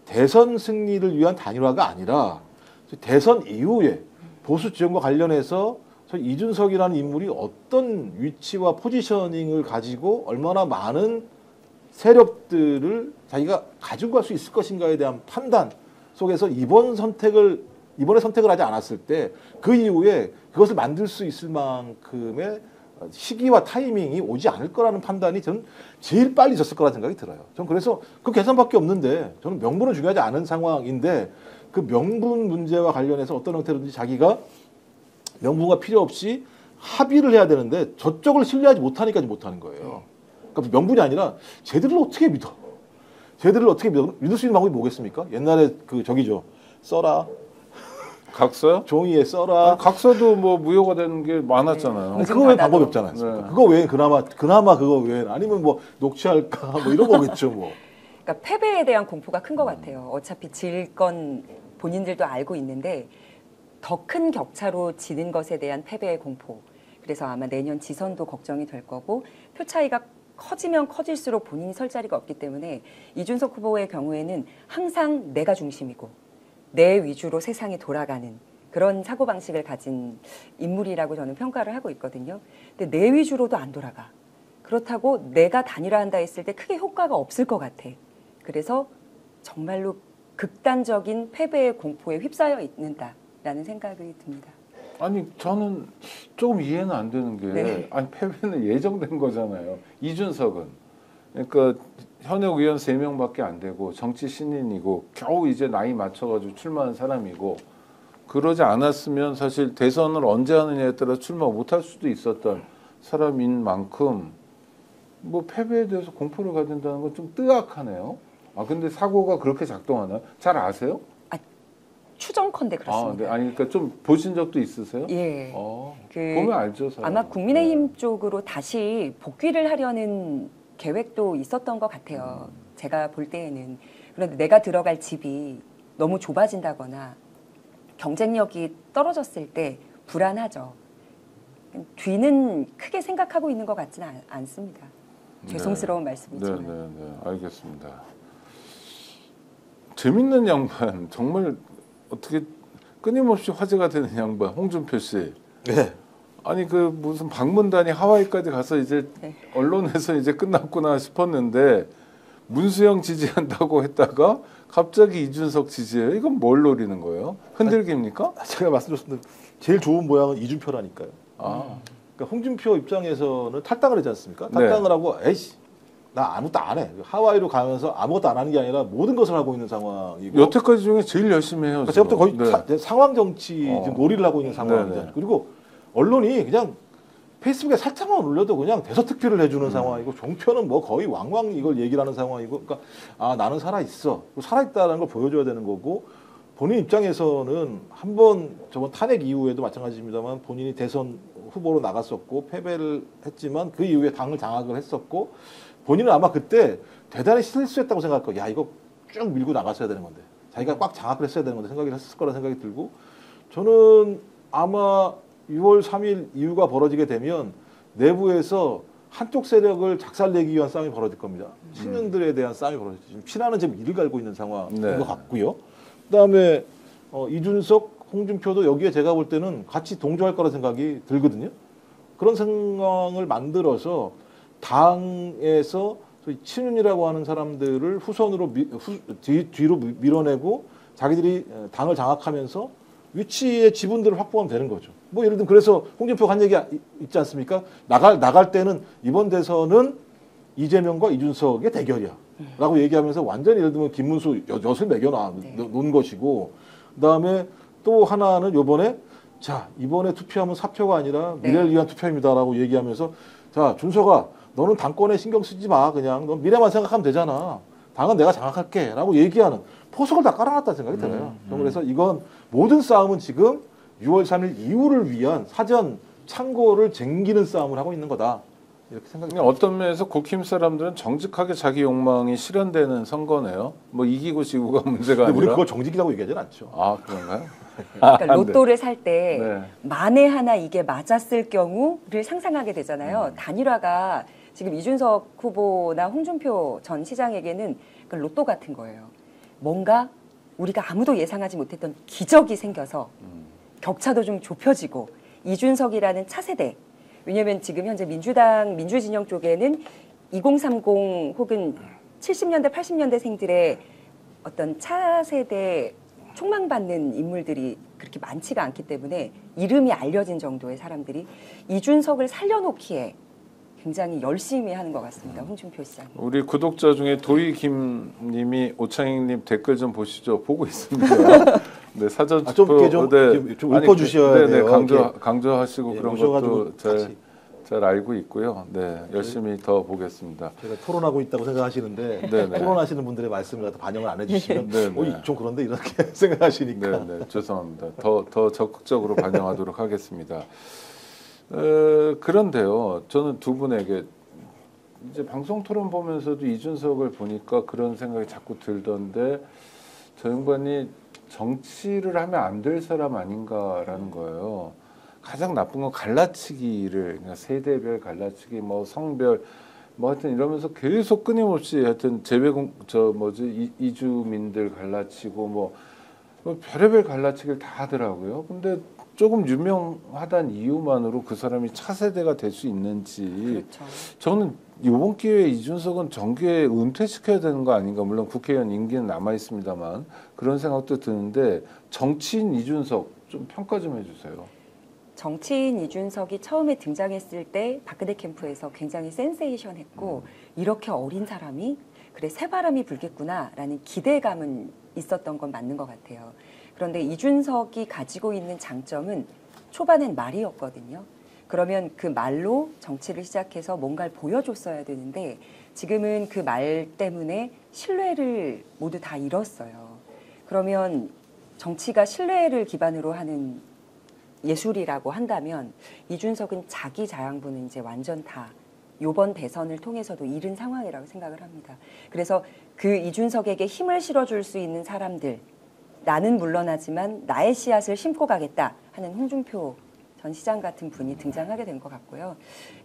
[SPEAKER 2] 대선 승리를 위한 단일화가 아니라 대선 이후에 보수 지형과 관련해서 이준석이라는 인물이 어떤 위치와 포지셔닝을 가지고 얼마나 많은 세력들을 자기가 가지고 갈 수 있을 것인가에 대한 판단 속에서 이번에 선택을 하지 않았을 때 그 이후에 그것을 만들 수 있을 만큼의 시기와 타이밍이 오지 않을 거라는 판단이 저는 제일 빨리 졌을 거라는 생각이 들어요. 저는 그래서 그 계산밖에 없는데 저는 명분은 중요하지 않은 상황인데 그 명분 문제와 관련해서 어떤 형태로든지 자기가 명분과 필요 없이 합의를 해야 되는데 저쪽을 신뢰하지 못하니까 못하는 거예요. 그러니까 명분이 아니라 쟤들을 어떻게 믿어? 쟤들을 어떻게 믿을 수 있는 방법이 뭐겠습니까? 옛날에 그 저기죠. 써라.
[SPEAKER 1] 각서요?
[SPEAKER 2] 종이에 써라.
[SPEAKER 1] 각서도 뭐 무효가 되는 게 많았잖아요.
[SPEAKER 3] 네.
[SPEAKER 2] 그거 외에 방법이 없잖아요.
[SPEAKER 1] 네.
[SPEAKER 2] 그거 외에 그나마 그거 외에 아니면 뭐 녹취할까 뭐 이런 거겠죠 뭐.
[SPEAKER 3] 그러니까 패배에 대한 공포가 큰 것 같아요. 어차피 질 건 본인들도 알고 있는데 더 큰 격차로 지는 것에 대한 패배의 공포. 그래서 아마 내년 지선도 걱정이 될 거고 표 차이가 커지면 커질수록 본인이 설 자리가 없기 때문에 이준석 후보의 경우에는 항상 내가 중심이고 내 위주로 세상이 돌아가는 그런 사고방식을 가진 인물이라고 저는 평가를 하고 있거든요. 근데 내 위주로도 안 돌아가. 그렇다고 내가 단일화한다 했을 때 크게 효과가 없을 것 같아. 그래서 정말로 극단적인 패배의 공포에 휩싸여 있는다라는 생각이 듭니다.
[SPEAKER 1] 아니 저는 조금 이해는 안 되는 게
[SPEAKER 3] 네.
[SPEAKER 1] 아니 패배는 예정된 거잖아요. 이준석은 그러니까 현역 의원 3명밖에 안 되고 정치 신인이고 겨우 이제 나이 맞춰가지고 출마한 사람이고 그러지 않았으면 사실 대선을 언제 하느냐에 따라 출마 못할 수도 있었던 사람인 만큼 뭐 패배에 대해서 공포를 가진다는 건 좀 뜨악하네요. 아 근데 사고가 그렇게 작동하나요? 잘 아세요?
[SPEAKER 3] 추정컨대 그렇습니다.
[SPEAKER 1] 네. 아니 그러니까 좀 보신 적도 있으세요?
[SPEAKER 3] 예.
[SPEAKER 1] 보면 알죠. 사람.
[SPEAKER 3] 아마 국민의힘 쪽으로 다시 복귀를 하려는 계획도 있었던 것 같아요. 제가 볼 때에는. 그런데 내가 들어갈 집이 너무 좁아진다거나 경쟁력이 떨어졌을 때 불안하죠. 뒤는 크게 생각하고 있는 것 같지는 않습니다. 죄송스러운 말씀이지만.
[SPEAKER 1] 네, 알겠습니다. 재밌는 양반, 정말 어떻게 끊임없이 화제가 되는 양반, 홍준표 씨.
[SPEAKER 2] 네.
[SPEAKER 1] 아니 그 무슨 방문단이 하와이까지 가서 이제 언론에서 이제 끝났구나 싶었는데 문수영 지지한다고 했다가 갑자기 이준석 지지해요. 이건 뭘 노리는 거예요? 흔들기입니까?
[SPEAKER 2] 제가 말씀드렸습니다. 제일 좋은 모양은 이준표라니까요. 그러니까 홍준표 입장에서는 탈당을 하지 않습니까? 탈당을 하고 에이씨 나 아무것도 안 해. 하와이로 가면서 아무것도 안 하는 게 아니라 모든 것을 하고 있는 상황이고
[SPEAKER 1] 여태까지 중에 제일 열심히 해요.
[SPEAKER 2] 그러니까 제가부터 거의 상황 정치 지금 놀이를 하고 있는 상황입니다. 그리고 언론이 그냥 페이스북에 살짝만 올려도 그냥 대서특필을 해주는 상황이고 종편은 뭐 거의 왕왕 이걸 얘기를 하는 상황이고 그러니까 아 나는 살아있어. 살아있다는 걸 보여줘야 되는 거고 본인 입장에서는 한번 저번 탄핵 이후에도 마찬가지입니다만 본인이 대선 후보로 나갔었고 패배를 했지만 그 이후에 당을 장악을 했었고 본인은 아마 그때 대단히 실수했다고 생각할 거예요. 야 이거 쭉 밀고 나갔어야 되는 건데 자기가 꽉 장악을 했어야 되는 건데 생각을 했을 거라 생각이 들고 저는 아마 6월 3일 이후가 벌어지게 되면 내부에서 한쪽 세력을 작살내기 위한 싸움이 벌어질 겁니다. 친윤들에 대한 싸움이 벌어지죠. 지금 피나는 지금 이를 갈고 있는 상황인
[SPEAKER 1] 네.
[SPEAKER 2] 것 같고요. 그다음에 이준석, 홍준표도 여기에 제가 볼 때는 같이 동조할 거라 생각이 들거든요. 그런 상황을 만들어서 당에서 소위 친윤이라고 하는 사람들을 후선으로 뒤로 밀어내고 자기들이 당을 장악하면서 위치의 지분들을 확보하면 되는 거죠. 뭐 예를 들면 그래서 홍준표가 한 얘기 있지 않습니까? 나갈 때는 이번 대선은 이재명과 이준석의 대결이야. 라고 얘기하면서 완전히 예를 들면 김문수 엿을 매겨놓은 것이고 그다음에 또 하나는 요번에 자 이번에 투표하면 사표가 아니라 미래를 위한 투표입니다라고 얘기하면서 자 준석아 너는 당권에 신경 쓰지 마 그냥 넌 미래만 생각하면 되잖아. 당은 내가 장악할게 라고 얘기하는 포석을 다 깔아놨다는 생각이 들어요. 그래서 이건 모든 싸움은 지금 6월 3일 이후를 위한 사전 창고를 쟁기는 싸움을 하고 있는 거다. 이렇게 생각이 듭니다.
[SPEAKER 1] 어떤 면에서 국힘 사람들은 정직하게 자기 욕망이 실현되는 선거네요. 뭐 이기고 지고가 문제가
[SPEAKER 2] 근데 우리
[SPEAKER 1] 아니라.
[SPEAKER 2] 그걸 정직이라고 얘기하지는 않죠.
[SPEAKER 1] 아 그런가요?
[SPEAKER 3] 그러니까 로또를 살 때
[SPEAKER 1] 네.
[SPEAKER 3] 만에 하나 이게 맞았을 경우를 상상하게 되잖아요. 단일화가 지금 이준석 후보나 홍준표 전 시장에게는 그 로또 같은 거예요. 뭔가 우리가 아무도 예상하지 못했던 기적이 생겨서 격차도 좀 좁혀지고 이준석이라는 차세대 왜냐하면 지금 현재 민주당 민주진영 쪽에는 2030 혹은 70년대 80년대생들의 어떤 차세대 촉망받는 인물들이 그렇게 많지가 않기 때문에 이름이 알려진 정도의 사람들이 이준석을 살려놓기에 굉장히 열심히 하는 것 같습니다. 홍준표 시장.
[SPEAKER 1] 우리 구독자 중에 도희김님이 오창익님 댓글 좀 보시죠. 보고 있습니다. 네 사전
[SPEAKER 2] 좀
[SPEAKER 1] 투표
[SPEAKER 2] 이렇게 좀 읽어주셔야 돼요.
[SPEAKER 1] 강조하시고
[SPEAKER 2] 예,
[SPEAKER 1] 그런
[SPEAKER 2] 오셔가지고
[SPEAKER 1] 것도
[SPEAKER 2] 같이.
[SPEAKER 1] 잘 알고 있고요. 네 열심히 더 보겠습니다.
[SPEAKER 2] 제가 토론하고 있다고 생각하시는데
[SPEAKER 1] 네네.
[SPEAKER 2] 토론하시는 분들의 말씀을 갖다 반영을 안 해주시면
[SPEAKER 1] 네네.
[SPEAKER 2] 좀 그런데 이렇게 생각하시니까
[SPEAKER 1] 네, 죄송합니다. 더 적극적으로 반영하도록 하겠습니다. 그런데요, 저는 두 분에게 이제 방송 토론 보면서도 이준석을 보니까 그런 생각이 자꾸 들던데 저 양반이 정치를 하면 안 될 사람 아닌가라는 거예요. 가장 나쁜 건 갈라치기를 그러니까 세대별 갈라치기, 뭐 성별, 뭐 하여튼 이러면서 계속 끊임없이 하여튼 이주민들 갈라치고 뭐 별의별 갈라치기를 다 하더라고요. 근데 조금 유명하다는 이유만으로 그 사람이 차세대가 될 수 있는지
[SPEAKER 3] 그렇죠.
[SPEAKER 1] 저는 이번 기회에 이준석은 정계에 은퇴시켜야 되는 거 아닌가. 물론 국회의원 임기는 남아 있습니다만 그런 생각도 드는데 정치인 이준석 좀 평가 좀 해주세요.
[SPEAKER 3] 정치인 이준석이 처음에 등장했을 때 박근혜 캠프에서 굉장히 센세이션했고 이렇게 어린 사람이 그래 새바람이 불겠구나라는 기대감은 있었던 건 맞는 것 같아요. 그런데 이준석이 가지고 있는 장점은 초반엔 말이었거든요. 그러면 그 말로 정치를 시작해서 뭔가를 보여줬어야 되는데 지금은 그 말 때문에 신뢰를 모두 다 잃었어요. 그러면 정치가 신뢰를 기반으로 하는 예술이라고 한다면 이준석은 자기 자양분은 이제 완전 다 이번 대선을 통해서도 잃은 상황이라고 생각을 합니다. 그래서 그 이준석에게 힘을 실어줄 수 있는 사람들 나는 물러나지만 나의 씨앗을 심고 가겠다 하는 홍준표 전 시장 같은 분이 등장하게 된 것 같고요.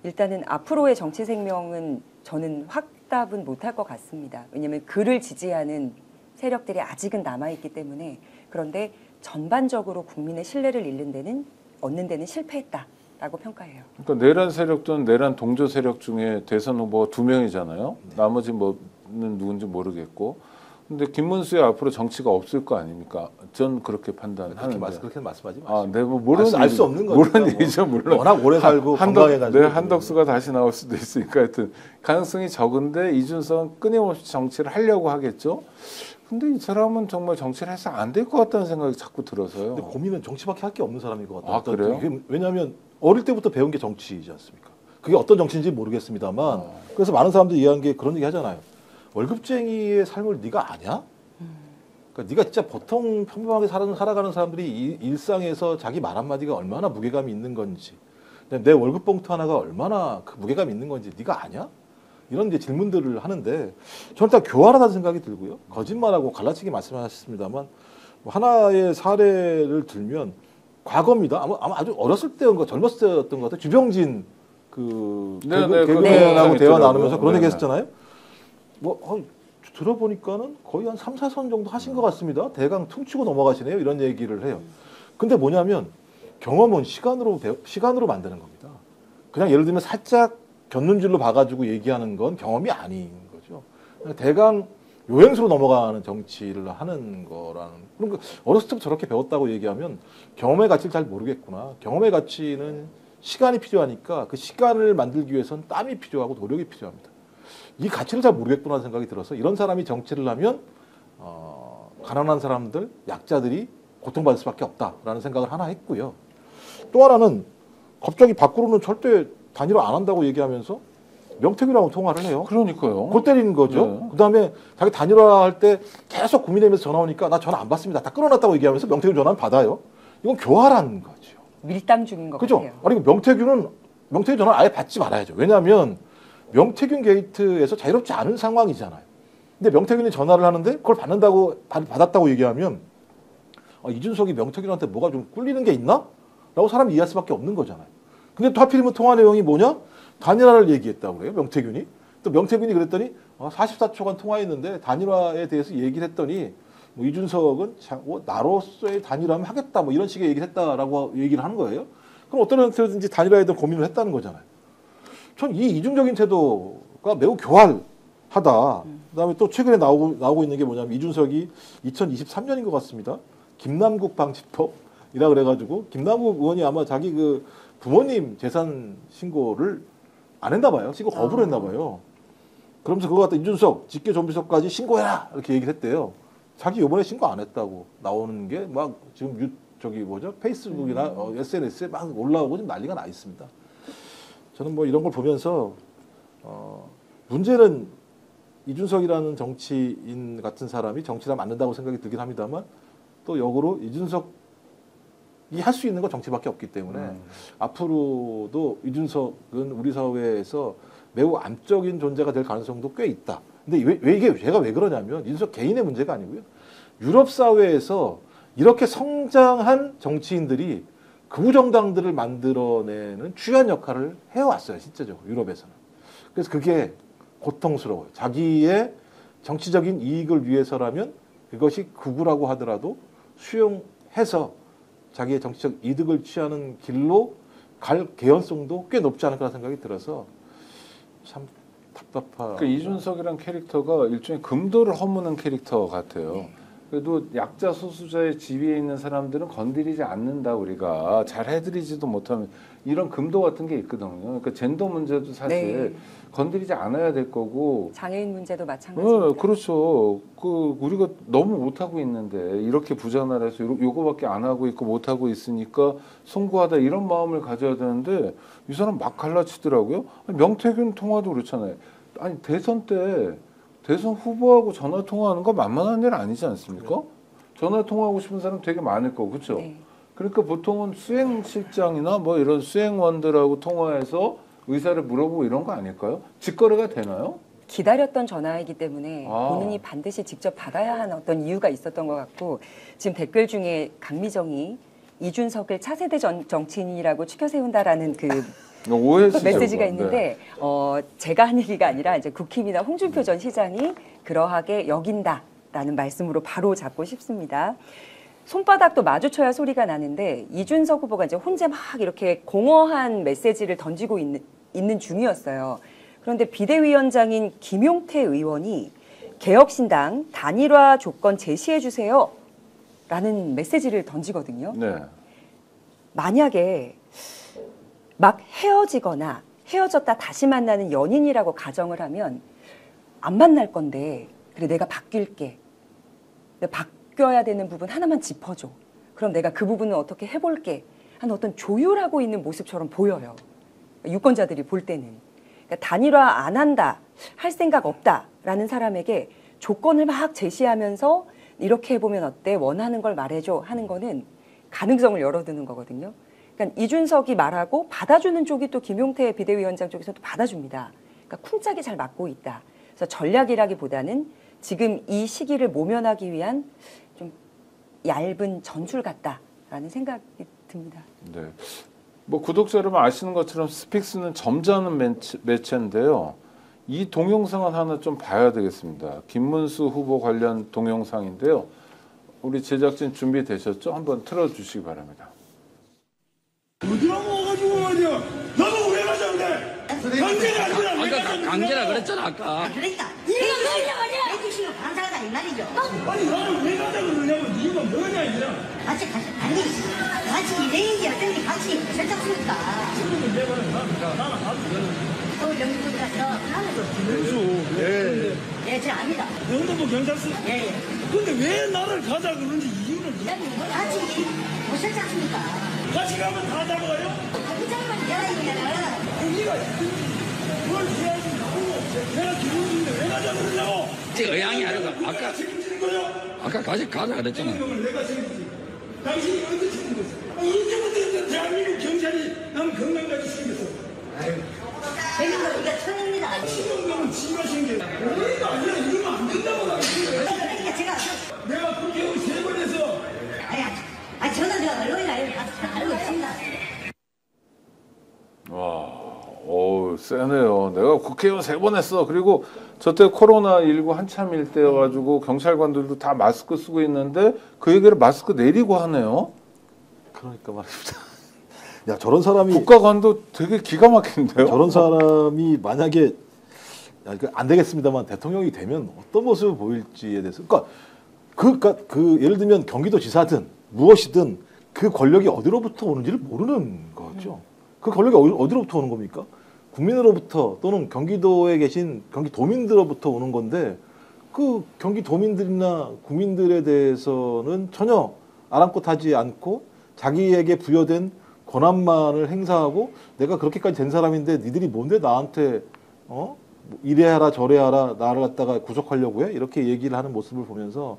[SPEAKER 3] 일단은 앞으로의 정치 생명은 저는 확답은 못할 것 같습니다. 왜냐하면 그를 지지하는 세력들이 아직은 남아있기 때문에 그런데 전반적으로 국민의 신뢰를 얻는 데는 실패했다라고 평가해요.
[SPEAKER 1] 그러니까 내란 세력 또는 내란 동조 세력 중에 대선 후보가 2명이잖아요. 나머지 뭐는 누군지 모르겠고. 근데 김문수의 앞으로 정치가 없을 거 아닙니까? 전 그렇게 판단하는데.
[SPEAKER 2] 그렇게 말씀하지 마시고.
[SPEAKER 1] 네, 뭐 모르는
[SPEAKER 2] 알 수 없는 거죠.
[SPEAKER 1] 모르는 일이죠, 물론.
[SPEAKER 2] 워낙 오래 살고 건강해가지고.
[SPEAKER 1] 네, 한덕수가 다시 나올 수도 있으니까 하여튼 가능성이 적은데 이준석은 끊임없이 정치를 하려고 하겠죠. 근데 이 사람은 정말 정치를 해서 안 될 것 같다는 생각이 자꾸 들어서요.
[SPEAKER 2] 근데 고민은 정치밖에 할 게 없는 사람인 것 같아요.
[SPEAKER 1] 아, 그래요?
[SPEAKER 2] 왜냐하면 어릴 때부터 배운 게 정치이지 않습니까? 그게 어떤 정치인지 모르겠습니다만 그래서 많은 사람들이 이해한 게 그런 얘기 하잖아요. 월급쟁이의 삶을 네가 아냐? 그러니까 네가 진짜 보통 평범하게 살아가는 사람들이 일상에서 자기 말 한마디가 얼마나 무게감이 있는 건지 내 월급 봉투 하나가 얼마나 그 무게감 있는 건지 네가 아냐? 이런 이제 질문들을 하는데 저는 일단 교활하다는 생각이 들고요. 거짓말하고 갈라치기 말씀하셨습니다만 뭐 하나의 사례를 들면 과거입니다. 아마 아주 어렸을 때였던 젊었을 때였던 것 같아요. 주병진 그 개그맨하고 대화 나누면서 그런 얘기 했었잖아요. 뭐 들어보니까는 거의 한 3, 4선 정도 하신 것 같습니다. 대강 퉁치고 넘어가시네요. 이런 얘기를 해요. 근데 뭐냐면 경험은 시간으로 만드는 겁니다. 그냥 예를 들면 살짝 곁눈질로 봐가지고 얘기하는 건 경험이 아닌 거죠. 그냥 대강 요행수로 넘어가는 정치를 하는 거라는. 그러니까 어렸을 때부터 저렇게 배웠다고 얘기하면 경험의 가치를 잘 모르겠구나. 경험의 가치는 시간이 필요하니까 그 시간을 만들기 위해서는 땀이 필요하고 노력이 필요합니다. 이 가치를 잘 모르겠구나 하는 생각이 들어서 이런 사람이 정치를 하면 가난한 사람들, 약자들이 고통받을 수밖에 없다라는 생각을 하나 했고요. 또 하나는 갑자기 밖으로는 절대 단일화 안 한다고 얘기하면서 명태균하고 통화를 해요.
[SPEAKER 1] 그러니까요.
[SPEAKER 2] 골 때리는 거죠.
[SPEAKER 1] 네.
[SPEAKER 2] 그다음에 자기 단일화 할 때 계속 고민하면서 전화 오니까 나 전화 안 받습니다. 다 끊어놨다고 얘기하면서 명태균 전화는 받아요. 이건 교활한 거죠.
[SPEAKER 3] 밀당 중인 것
[SPEAKER 2] 그죠?
[SPEAKER 3] 같아요.
[SPEAKER 2] 아니 명태균 전화 아예 받지 말아야죠. 왜냐하면 명태균 게이트에서 자유롭지 않은 상황이잖아요. 근데 명태균이 전화를 하는데 그걸 받았다고 얘기하면 이준석이 명태균한테 뭐가 좀 꿀리는 게 있나? 라고 사람이 이해할 수밖에 없는 거잖아요. 근데 또 하필이면 통화 내용이 뭐냐? 단일화를 얘기했다고 그래요. 명태균이. 또 명태균이 그랬더니 44초간 통화했는데 단일화에 대해서 얘기를 했더니 뭐 이준석은 나로서의 단일화하면 하겠다 뭐 이런 식의 얘기를 했다라고 얘기를 하는 거예요. 그럼 어떤 형태든지 단일화에 대한 고민을 했다는 거잖아요. 전 이 이중적인 태도가 매우 교활하다. 그다음에 또 최근에 나오고 있는 게 뭐냐면 이준석이 2023년인 것 같습니다. 김남국 방지법이라 그래가지고 김남국 의원이 아마 자기 그 부모님 재산 신고를 안 했나 봐요. 신고 거부를 했나 봐요. 그러면서 그거 갖다 이준석 직계존비속까지 신고해라 이렇게 얘기를 했대요. 자기 이번에 신고 안 했다고 나오는 게 막 지금 페이스북이나 SNS에 막 올라오고 지금 난리가 나 있습니다. 저는 뭐 이런 걸 보면서 문제는 이준석이라는 정치인 같은 사람이 정치를 하면 안 된다고 생각이 들긴 합니다만 또 역으로 이준석이 할 수 있는 건 정치밖에 없기 때문에 앞으로도 이준석은 우리 사회에서 매우 암적인 존재가 될 가능성도 꽤 있다. 근데 제가 왜 그러냐면 이준석 개인의 문제가 아니고요. 유럽 사회에서 이렇게 성장한 정치인들이 극우 정당들을 만들어내는 주요한 역할을 해왔어요. 실제적으로 유럽에서는. 그래서 그게 고통스러워요. 자기의 정치적인 이익을 위해서라면 그것이 극우라고 하더라도 수용해서 자기의 정치적 이득을 취하는 길로 갈 개연성도 꽤 높지 않을까 생각이 들어서 참 답답하.
[SPEAKER 1] 그러니까 이준석이란 캐릭터가 일종의 금도를 허무는 캐릭터 같아요.
[SPEAKER 3] 네.
[SPEAKER 1] 그래도 약자 소수자의 지위에 있는 사람들은 건드리지 않는다. 우리가 잘 해드리지도 못하면 이런 금도 같은 게 있거든요. 그러니까 젠더 문제도 사실 건드리지 않아야 될 거고
[SPEAKER 3] 장애인 문제도 마찬가지입니다.
[SPEAKER 1] 그렇죠. 우리가 너무 못하고 있는데 이렇게 부자나라에서 요거밖에 안 하고 있고 못하고 있으니까 송구하다 이런 마음을 가져야 되는데 이 사람 막 갈라치더라고요. 명태균 통화도 그렇잖아요. 아니 대선 때 대선 후보하고 전화 통화하는 거 만만한 일 아니지 않습니까? 전화 통화하고 싶은 사람 되게 많을 거고 그렇죠.
[SPEAKER 3] 네.
[SPEAKER 1] 그러니까 보통은 수행실장이나 뭐 이런 수행원들하고 통화해서 의사를 물어보고 이런 거 아닐까요? 직거래가 되나요?
[SPEAKER 3] 기다렸던 전화이기 때문에
[SPEAKER 1] 아.
[SPEAKER 3] 본인이 반드시 직접 받아야 하는 어떤 이유가 있었던 것 같고 지금 댓글 중에 강미정이 이준석을 차세대 정치인이라고 추켜 세운다라는 그
[SPEAKER 1] 오해시죠,
[SPEAKER 3] 메시지가
[SPEAKER 1] 그건.
[SPEAKER 3] 있는데 제가 한 얘기가 아니라 이제 국힘이나 홍준표 전 시장이 그러하게 여긴다라는 말씀으로 바로 잡고 싶습니다. 손바닥도 마주쳐야 소리가 나는데 이준석 후보가 이제 혼자 막 이렇게 공허한 메시지를 던지고 있는 중이었어요. 그런데 비대위원장인 김용태 의원이 개혁신당 단일화 조건 제시해 주세요 라는 메시지를 던지거든요.
[SPEAKER 1] 네.
[SPEAKER 3] 만약에 막 헤어지거나 헤어졌다 다시 만나는 연인이라고 가정을 하면 안 만날 건데 그래 내가 바뀔게. 내가 바뀌어야 되는 부분 하나만 짚어줘. 그럼 내가 그 부분은 어떻게 해볼게 하는 어떤 조율하고 있는 모습처럼 보여요. 유권자들이 볼 때는. 그러니까 단일화 안 한다, 할 생각 없다라는 사람에게 조건을 막 제시하면서 이렇게 해보면 어때? 원하는 걸 말해줘 하는 거는 가능성을 열어두는 거거든요. 그러니까 이준석이 말하고 받아주는 쪽이 또 김용태 비대위원장 쪽에서 또 받아줍니다. 그러니까 쿵짝이 잘 맞고 있다. 그래서 전략이라기보다는 지금 이 시기를 모면하기 위한 좀 얇은 전술 같다라는 생각이 듭니다.
[SPEAKER 1] 네. 뭐 구독자 여러분 아시는 것처럼 스픽스는 점잖은 매체인데요. 이 동영상은 하나 좀 봐야 되겠습니다. 김문수 후보 관련 동영상인데요. 우리 제작진 준비되셨죠? 한번 틀어주시기 바랍니다.
[SPEAKER 4] 어디라고 와가지고 말이야. 나도 왜 가자 그래. 강제가 아니라 왜 가자.
[SPEAKER 5] 강제라 그랬잖아 아까.
[SPEAKER 6] 그러니까 네가 그러냐 말이야. 해주시면 감사하다 이 말이죠.
[SPEAKER 4] 아니 나를 왜 가자 그러냐고. 이유가 뭐냐 이거야.
[SPEAKER 6] 같이 일행인지 어쩐지 같이 설정습니까?
[SPEAKER 4] 지금은 내 말은 나는
[SPEAKER 6] 서울 영등포 가서
[SPEAKER 4] 김문수. 예.
[SPEAKER 6] 예, 저 압니다.
[SPEAKER 4] 영등포 경찰서.
[SPEAKER 6] 예, 예.
[SPEAKER 4] 근데 왜 나를 가자 그러는지 이유를
[SPEAKER 6] 같이 못 설정습니까?
[SPEAKER 4] 같이 가면 다 잡아요.
[SPEAKER 6] 부장만 연락이면은
[SPEAKER 4] 우리가 뭘 해야지 나오고 내가 김문수인데 왜 가자 그러냐고.
[SPEAKER 5] 제 의향이 아니라
[SPEAKER 4] 누가
[SPEAKER 5] 아까
[SPEAKER 4] 책임지는 거요?
[SPEAKER 5] 아까 가자 그랬잖아.
[SPEAKER 4] 명령을 내가 책임지지. 당신이 언제 책임졌어? 언제부터 대한민국 경찰이 남 건강까지 챙겼어?
[SPEAKER 6] 대한민국 이거 천입니다.
[SPEAKER 4] 신경감은 지가 챙겨. 우리가 아니라 이러면 안 된다고 나.
[SPEAKER 6] 그러니까 제가
[SPEAKER 4] 내가 국회의원 3번 해서
[SPEAKER 6] 저는 저 언론이나 가서 다 알고 있습니다.
[SPEAKER 1] 와, 세네요. 내가 국회의원 3번 했어. 그리고 저때 코로나19 한참일 때여가지고 경찰관들도 다 마스크 쓰고 있는데 그 얘기를 마스크 내리고 하네요.
[SPEAKER 2] 그러니까 말입니다. 야 저런 사람이
[SPEAKER 1] 국가관도 되게 기가 막힌데요.
[SPEAKER 2] 저런 사람이 만약에 야, 이거 안 되겠습니다만 대통령이 되면 어떤 모습을 보일지에 대해서 그러니까 예를 들면 경기도지사든 무엇이든 그 권력이 어디로부터 오는지를 모르는 거죠. 그 권력이 어디로부터 오는 겁니까? 국민으로부터 또는 경기도에 계신 경기도민들로부터 오는 건데 그 경기도민들이나 국민들에 대해서는 전혀 아랑곳하지 않고 자기에게 부여된 권한만을 행사하고 내가 그렇게까지 된 사람인데 니들이 뭔데 나한테 이래하라 저래하라 나를 갖다가 구속하려고 해? 이렇게 얘기를 하는 모습을 보면서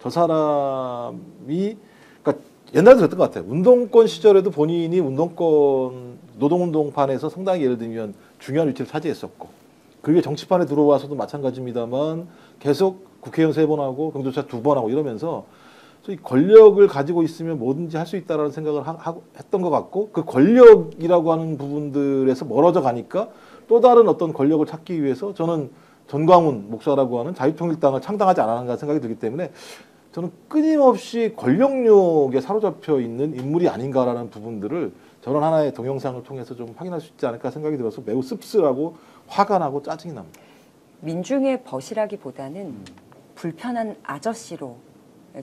[SPEAKER 2] 저 사람이 그러니까 옛날에도 그랬던 것 같아요. 운동권 시절에도 본인이 노동운동판에서 상당히 예를 들면 중요한 위치를 차지했었고 그게 정치판에 들어와서도 마찬가지입니다만 계속 국회의원 3번 하고 경조사 2번 하고 이러면서 이 권력을 가지고 있으면 뭐든지 할 수 있다라는 생각을 했던 것 같고 그 권력이라고 하는 부분들에서 멀어져 가니까 또 다른 어떤 권력을 찾기 위해서 저는 전광훈 목사라고 하는 자유통일당을 창당하지 않았는가 생각이 들기 때문에 저는 끊임없이 권력욕에 사로잡혀 있는 인물이 아닌가라는 부분들을 저런 하나의 동영상을 통해서 좀 확인할 수 있지 않을까 생각이 들어서 매우 씁쓸하고 화가 나고 짜증이 납니다.
[SPEAKER 3] 민중의 벗이라기보다는 불편한 아저씨로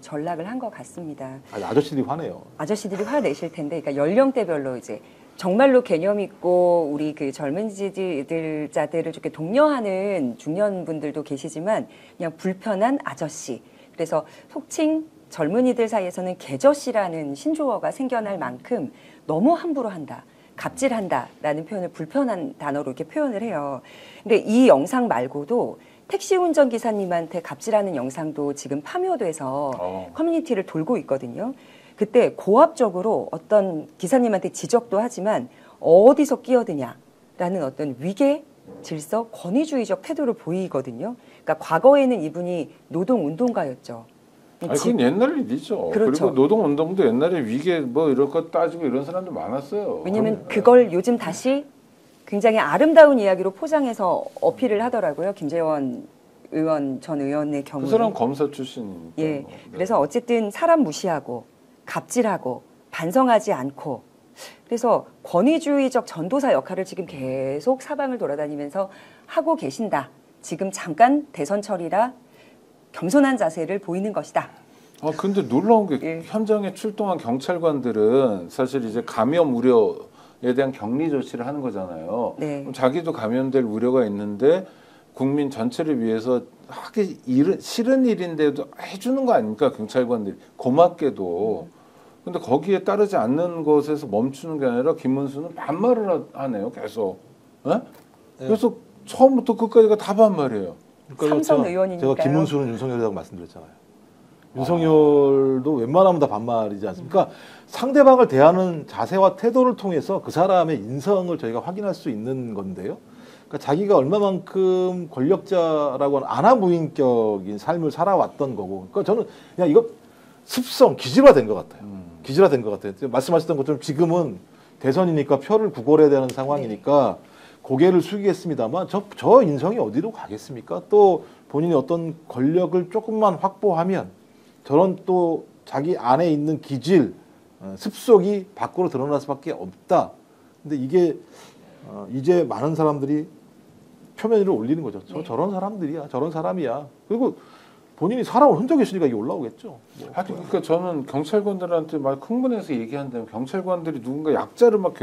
[SPEAKER 3] 전락을 한 것 같습니다.
[SPEAKER 2] 아저씨들이 화내요.
[SPEAKER 3] 아저씨들이 화내실 텐데, 그러니까 연령대별로 이제 정말로 개념 있고 우리 그 젊은 지지자들을 좀 독려하는 중년분들도 계시지만 그냥 불편한 아저씨. 그래서 속칭 젊은이들 사이에서는 개저씨라는 신조어가 생겨날 만큼 너무 함부로 한다, 갑질한다라는 표현을 불편한 단어로 이렇게 표현을 해요. 근데 이 영상 말고도 택시 운전기사님한테 갑질하는 영상도 지금 파묘돼서 커뮤니티를 돌고 있거든요. 그때 고압적으로 어떤 기사님한테 지적도 하지만 어디서 끼어드냐라는 어떤 위계, 질서, 권위주의적 태도를 보이거든요. 그러니까 과거에는 이분이 노동운동가였죠.
[SPEAKER 1] 아니, 그건 옛날 일이죠.
[SPEAKER 3] 그렇죠.
[SPEAKER 1] 그리고 노동운동도 옛날에 위계 뭐 이럴 것 따지고 이런 사람들 많았어요.
[SPEAKER 3] 왜냐하면 그걸 요즘 다시 굉장히 아름다운 이야기로 포장해서 어필을 하더라고요. 김재원 의원 전 의원의
[SPEAKER 1] 그
[SPEAKER 3] 경우는.
[SPEAKER 1] 사람 검사 출신이니까.
[SPEAKER 3] 예.
[SPEAKER 1] 뭐. 네.
[SPEAKER 3] 그래서 어쨌든 사람 무시하고 갑질하고 반성하지 않고 그래서 권위주의적 전도사 역할을 지금 계속 사방을 돌아다니면서 하고 계신다. 지금 잠깐 대선철이라 겸손한 자세를 보이는 것이다.
[SPEAKER 1] 아 근데 놀라운 게
[SPEAKER 3] 예.
[SPEAKER 1] 현장에 출동한 경찰관들은 사실 이제 감염 우려에 대한 격리 조치를 하는 거잖아요.
[SPEAKER 3] 네.
[SPEAKER 1] 그럼 자기도 감염될 우려가 있는데 국민 전체를 위해서 하기 싫은 일인데도 해주는 거 아닙니까 경찰관들이 고맙게도. 근데 거기에 따르지 않는 것에서 멈추는 게 아니라 김문수는 반말을 하네요 계속. 예? 그래서 처음부터 끝까지가 다 반말이에요.
[SPEAKER 2] 그러니까
[SPEAKER 3] 삼선 의원이니까요.
[SPEAKER 2] 제가 김문수는 윤석열이라고 말씀드렸잖아요. 윤석열도 웬만하면 다 반말이지 않습니까? 상대방을 대하는 자세와 태도를 통해서 그 사람의 인성을 저희가 확인할 수 있는 건데요. 그러니까 자기가 얼마만큼 권력자라고 하는 아나무인격인 삶을 살아왔던 거고. 그러니까 저는 그냥 이거 습성, 기질화된 것 같아요. 기질화된 것 같아요. 말씀하셨던 것처럼 지금은 대선이니까 표를 구걸해야 되는 상황이니까 고개를 숙이겠습니다만 저 인성이 어디로 가겠습니까? 또 본인이 어떤 권력을 조금만 확보하면 저런 또 자기 안에 있는 기질, 습속이 밖으로 드러날 수밖에 없다. 근데 이게 이제 많은 사람들이 표면 위로 올리는 거죠. 저런 사람들이야, 저런 사람이야. 그리고 본인이 살아온 흔적이 있으니까 이게 올라오겠죠.
[SPEAKER 1] 그러니까 저는 경찰관들한테 막 흥분해서 얘기한다면 경찰관들이 누군가 약자를 막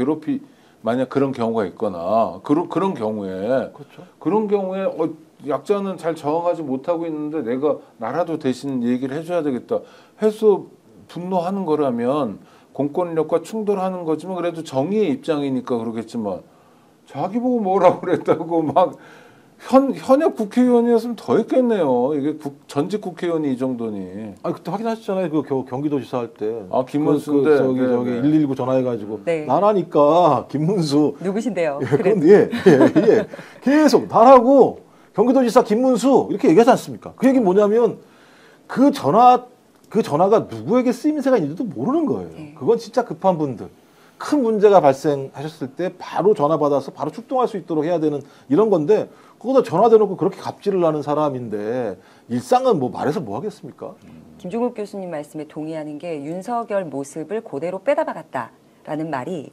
[SPEAKER 1] 만약 그런 경우가 있거나 그런 경우에
[SPEAKER 2] 그렇죠.
[SPEAKER 1] 그런 경우에 약자는 잘 저항하지 못하고 있는데 내가 나라도 대신 얘기를 해줘야 되겠다 해서 분노하는 거라면 공권력과 충돌하는 거지만 그래도 정의의 입장이니까 그러겠지만 자기 보고 뭐라고 그랬다고 막 현역 국회의원이었으면 더 했겠네요. 이게 전직 국회의원이 이 정도니.
[SPEAKER 2] 아 그때 확인하셨잖아요. 그 경기도지사 할 때.
[SPEAKER 1] 아 김문수인데
[SPEAKER 2] 저기 119 전화해가지고 나라니까 김문수.
[SPEAKER 3] 누구신데요?
[SPEAKER 2] 그런데 예. 계속 나라고 경기도지사 김문수 이렇게 얘기하지 않습니까? 그 얘기는 뭐냐면 그 전화가 누구에게 쓰임새가 있는지도 모르는 거예요. 그건 진짜 급한 분들. 큰 문제가 발생하셨을 때 바로 전화 받아서 바로 출동할 수 있도록 해야 되는 이런 건데 그거다 전화 대놓고 그렇게 갑질을 하는 사람인데 일상은 뭐 말해서 뭐 하겠습니까?
[SPEAKER 3] 김종욱 교수님 말씀에 동의하는 게 윤석열 모습을 그대로 빼다 박았다라는 말이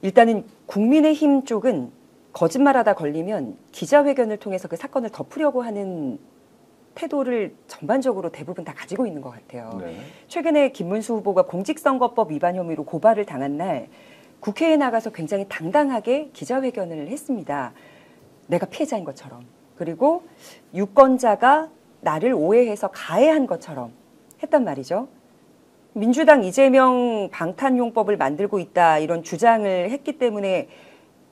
[SPEAKER 3] 일단은 국민의힘 쪽은 거짓말하다 걸리면 기자회견을 통해서 그 사건을 덮으려고 하는 태도를 전반적으로 대부분 다 가지고 있는 것 같아요.
[SPEAKER 1] 네.
[SPEAKER 3] 최근에 김문수 후보가 공직선거법 위반 혐의로 고발을 당한 날 국회에 나가서 굉장히 당당하게 기자회견을 했습니다. 내가 피해자인 것처럼. 그리고 유권자가 나를 오해해서 가해한 것처럼 했단 말이죠. 민주당 이재명 방탄용법을 만들고 있다 이런 주장을 했기 때문에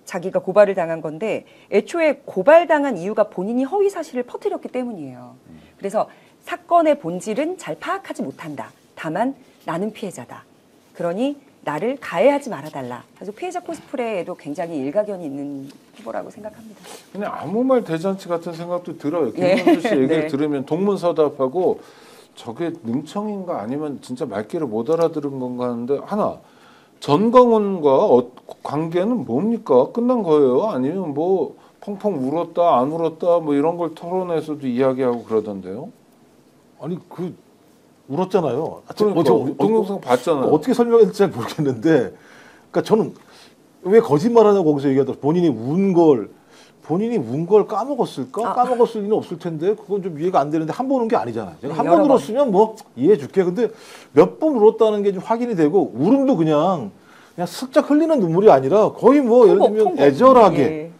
[SPEAKER 3] 자기가 고발을 당한 건데 애초에 고발당한 이유가 본인이 허위 사실을 퍼뜨렸기 때문이에요. 그래서 사건의 본질은 잘 파악하지 못한다. 다만 나는 피해자다. 그러니 나를 가해하지 말아달라. 그래서 피해자 코스프레에도 굉장히 일가견이 있는 후보라고 생각합니다.
[SPEAKER 1] 그냥 아무 말 대잔치 같은 생각도 들어요. 김문수 씨 얘기를
[SPEAKER 3] 네.
[SPEAKER 1] 들으면 동문서답하고 저게 능청인가 아니면 진짜 말귀를 못 알아들은 건가 하는데 하나 전광훈과 관계는 뭡니까? 끝난 거예요? 아니면 뭐 펑펑 울었다 안 울었다 뭐 이런 걸 토론에서도 이야기하고 그러던데요?
[SPEAKER 2] 아니 울었잖아요.
[SPEAKER 1] 그러니까 동영상 봤잖아요.
[SPEAKER 2] 어떻게 설명해야 될지 잘 모르겠는데, 그러니까 저는 왜 거짓말하냐고 거기서 얘기하더라고. 본인이 운 걸 까먹었을까? 까먹었을 리는 없을 텐데 그건 좀 이해가 안 되는데 한 번 운 게 아니잖아요. 한 번 울었으면 뭐 이해해줄게. 근데 몇 번 울었다는 게 좀 확인이 되고 울음도 그냥 슬쩍 흘리는 눈물이 아니라 거의 뭐 예를 들면 애절하게,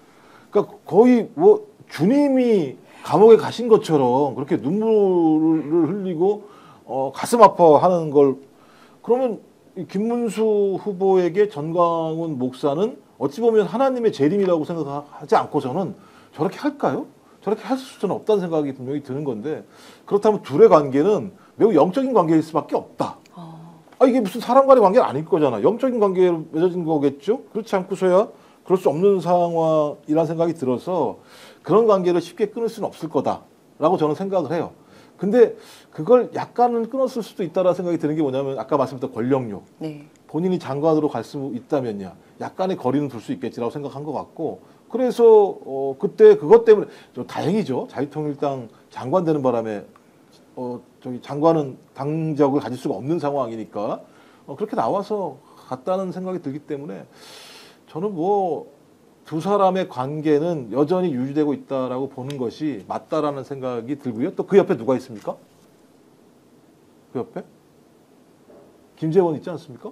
[SPEAKER 2] 그러니까 거의 뭐 주님이 감옥에 가신 것처럼 그렇게 눈물을 흘리고 가슴 아파하는 걸, 그러면 김문수 후보에게 전광훈 목사는 어찌 보면 하나님의 재림이라고 생각하지 않고서는 저렇게 할까요? 저렇게 할 수는 없다는 생각이 분명히 드는 건데, 그렇다면 둘의 관계는 매우 영적인 관계일 수밖에 없다. 이게 무슨 사람 간의 관계는 아닐 거잖아. 영적인 관계로 맺어진 거겠죠? 그렇지 않고서야 그럴 수 없는 상황이라는 생각이 들어서 그런 관계를 쉽게 끊을 수는 없을 거다라고 저는 생각을 해요. 근데 그걸 약간은 끊었을 수도 있다라는 생각이 드는 게 뭐냐면 아까 말씀드렸던 권력욕. 본인이 장관으로 갈 수 있다면야 약간의 거리는 둘 수 있겠지라고 생각한 것 같고, 그래서 그때 그것 때문에 좀 다행이죠. 자유통일당 장관 되는 바람에 장관은 당적을 가질 수가 없는 상황이니까 그렇게 나와서 갔다는 생각이 들기 때문에 저는 뭐 두 사람의 관계는 여전히 유지되고 있다라고 보는 것이 맞다라는 생각이 들고요. 또 그 옆에 누가 있습니까? 그 옆에 김재원 있지 않습니까?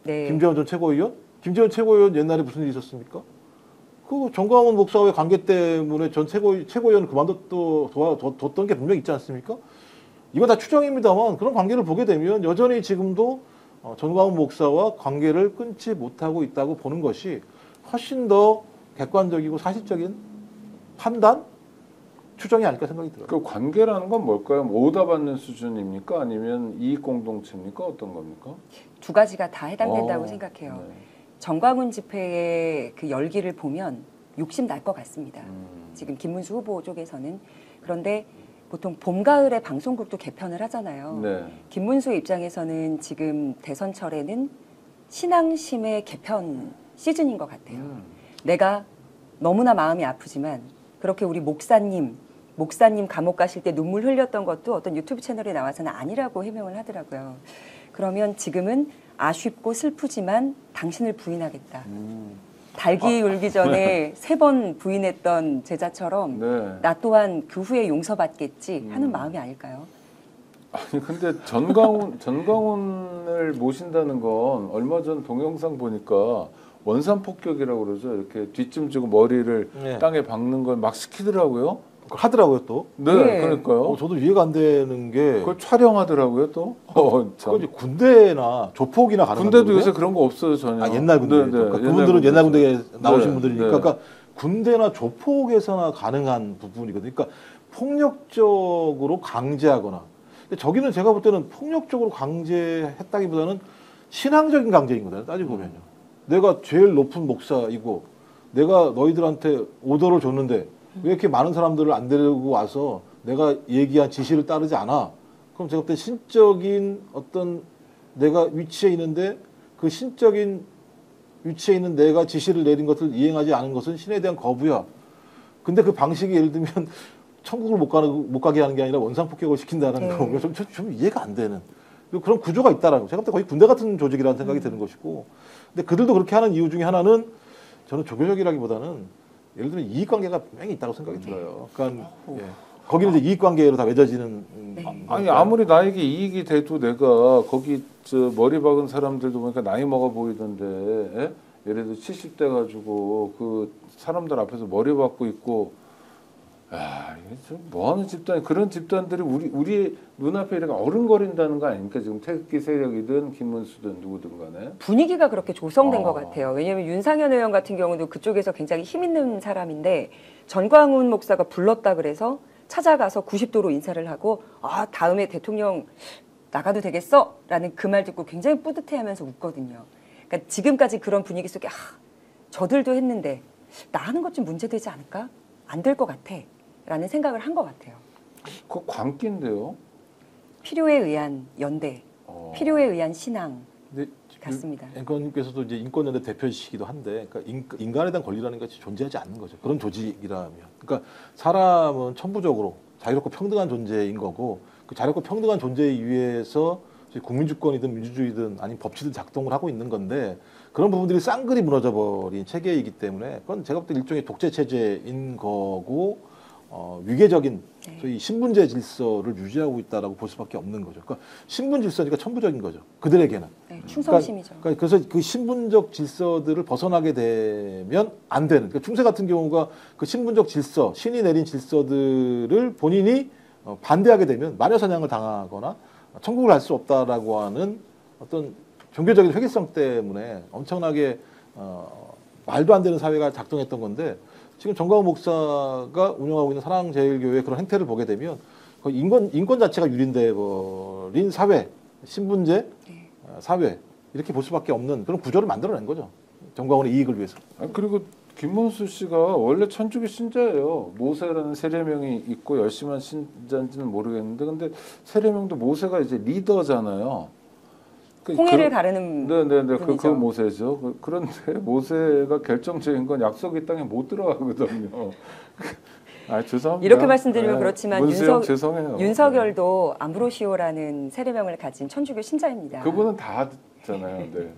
[SPEAKER 3] 네.
[SPEAKER 2] 김재원 전 최고위원? 김재원 최고위원 옛날에 무슨 일이 있었습니까? 그 전광훈 목사와의 관계 때문에 전 최고위원을 그만뒀던 게 분명히 있지 않습니까? 이거 다 추정입니다만 그런 관계를 보게 되면 여전히 지금도 전광훈 목사와 관계를 끊지 못하고 있다고 보는 것이 훨씬 더 객관적이고 사실적인 판단, 추정이 아닐까 생각이 들어요.
[SPEAKER 1] 그 관계라는 건 뭘까요? 뭐 오다받는 수준입니까? 아니면 이익 공동체입니까? 어떤 겁니까?
[SPEAKER 3] 두 가지가 다 해당된다고
[SPEAKER 1] 어,
[SPEAKER 3] 생각해요.
[SPEAKER 1] 네.
[SPEAKER 3] 정광훈 집회의 그 열기를 보면 욕심 날 것 같습니다. 지금 김문수 후보 쪽에서는. 그런데 보통 봄, 가을에 방송국도 개편을 하잖아요.
[SPEAKER 1] 네.
[SPEAKER 3] 김문수 입장에서는 지금 대선철에는 신앙심의 개편 시즌인 것 같아요. 내가 너무나 마음이 아프지만 그렇게 우리 목사님 감옥 가실 때 눈물 흘렸던 것도 어떤 유튜브 채널에 나와서는 아니라고 해명을 하더라고요. 그러면 지금은 아쉽고 슬프지만 당신을 부인하겠다. 달기 울기 전에 3번 부인했던 제자처럼
[SPEAKER 1] 네.
[SPEAKER 3] 나 또한 그 후에 용서받겠지 하는 마음이 아닐까요?
[SPEAKER 1] 아니 근데 전광훈을 모신다는 건 얼마 전 동영상 보니까 원산 폭격이라고 그러죠. 이렇게 뒷짐 지고 머리를
[SPEAKER 2] 네.
[SPEAKER 1] 땅에 박는 걸 막 시키더라고요.
[SPEAKER 2] 하더라고요 또.
[SPEAKER 1] 네,
[SPEAKER 3] 네.
[SPEAKER 1] 그러니까요.
[SPEAKER 2] 저도 이해가 안 되는 게
[SPEAKER 1] 그걸 촬영하더라고요 또.
[SPEAKER 2] 그건 이제 군대나 조폭이나 가능한
[SPEAKER 1] 군대도
[SPEAKER 2] 거거든요.
[SPEAKER 1] 요새 그런 거 없어요 전혀.
[SPEAKER 2] 아, 옛날 군대.
[SPEAKER 1] 네, 네.
[SPEAKER 2] 그러니까 그분들은 옛날 군대에 나오신
[SPEAKER 1] 네,
[SPEAKER 2] 분들이니까.
[SPEAKER 1] 네.
[SPEAKER 2] 그러니까 군대나 조폭에서나 가능한 부분이거든요. 그러니까 폭력적으로 강제하거나. 근데 저기는 제가 볼 때는 폭력적으로 강제했다기보다는 신앙적인 강제인 거잖아요. 따지고 보면요. 내가 제일 높은 목사이고 내가 너희들한테 오더를 줬는데 왜 이렇게 많은 사람들을 안 데리고 와서 내가 얘기한 지시를 따르지 않아? 그럼 제가 볼 때 신적인 어떤 내가 위치에 있는데 그 신적인 위치에 있는 내가 지시를 내린 것을 이행하지 않은 것은 신에 대한 거부야. 근데 그 방식이 예를 들면 천국을 못 가게 하는 게 아니라 원상 폭격을 시킨다는 거. 좀 이해가 안 되는 그런 구조가 있다라고. 제가 볼 때 거의 군대 같은 조직이라는 생각이 드는 것이고. 근데 그들도 그렇게 하는 이유 중에 하나는 저는 조교적이라기보다는 예를 들면 이익관계가 분명히 있다고 생각이 들어요. 그러니까 예. 거기는 이제 이익관계로 다 맺어지는.
[SPEAKER 1] 아니 아무리 나에게 이익이 돼도 내가 거기 저 머리 박은 사람들도 보니까 나이 먹어 보이던데 예? 예를 들어 70대 가지고 그 사람들 앞에서 머리 박고 있고 야 이게 좀 뭐하는 집단 그런 집단들이 우리 눈앞에 이렇게 어른거린다는 거 아닙니까? 지금 태극기 세력이든 김문수든 누구든 간에
[SPEAKER 3] 분위기가 그렇게 조성된
[SPEAKER 1] 아.
[SPEAKER 3] 것 같아요. 왜냐하면 윤상현 의원 같은 경우도 그쪽에서 굉장히 힘 있는 사람인데 전광훈 목사가 불렀다 그래서 찾아가서 90도로 인사를 하고 다음에 대통령 나가도 되겠어? 라는 그 말 듣고 굉장히 뿌듯해하면서 웃거든요. 그러니까 지금까지 그런 분위기 속에 저들도 했는데 나 하는 것 좀 문제되지 않을까? 안 될 것 같아. 라는 생각을 한 것 같아요.
[SPEAKER 1] 그 광기인데요.
[SPEAKER 3] 필요에 의한 연대, 필요에 의한 신앙
[SPEAKER 2] 근데
[SPEAKER 3] 같습니다.
[SPEAKER 2] 앵커님께서도 이제 인권연대 대표이시기도 한데, 그러니까 인간에 대한 권리라는 것이 존재하지 않는 거죠. 그런 조직이라면. 그러니까 사람은 천부적으로 자유롭고 평등한 존재인 거고, 그 자유롭고 평등한 존재에 의해서 국민주권이든 민주주의든 아니면 법치든 작동을 하고 있는 건데, 그런 부분들이 쌍그리 무너져 버린 체계이기 때문에 그건 제가 볼 때 일종의 독재 체제인 거고, 위계적인 저희 신분제 질서를 유지하고 있다라고 볼 수밖에 없는 거죠. 그러니까 신분 질서니까 천부적인 거죠. 그들에게는.
[SPEAKER 3] 네, 충성심이죠.
[SPEAKER 2] 그래서 그 신분적 질서들을 벗어나게 되면 안 되는. 그러니까 중세 같은 경우가 그 신분적 질서, 신이 내린 질서들을 본인이 반대하게 되면 마녀 사냥을 당하거나 천국을 갈 수 없다라고 하는 어떤 종교적인 회계성 때문에 엄청나게 말도 안 되는 사회가 작동했던 건데, 지금 정광훈 목사가 운영하고 있는 사랑제일교회의 그런 행태를 보게 되면 거의 인권 자체가 유린돼 버린 사회, 신분제 사회, 이렇게 볼 수밖에 없는 그런 구조를 만들어낸 거죠. 정광훈의 이익을 위해서.
[SPEAKER 1] 그리고 김문수 씨가 원래 천주교 신자예요. 모세라는 세례명이 있고 열심한 신자인지는 모르겠는데, 근데 세례명도 모세가 이제 리더잖아요.
[SPEAKER 3] 홍해를 가르는
[SPEAKER 1] 네네네, 그
[SPEAKER 3] 분이죠.
[SPEAKER 1] 모세죠. 그런데 모세가 결정적인 건 약속의 땅에 못 들어가거든요. 죄송합니다.
[SPEAKER 3] 이렇게 말씀드리면 그렇지만
[SPEAKER 1] 문수영 죄송해요.
[SPEAKER 3] 윤석열도 암브로시오라는 세례명을 가진 천주교 신자입니다.
[SPEAKER 1] 그분은 다 듣잖아요. 네.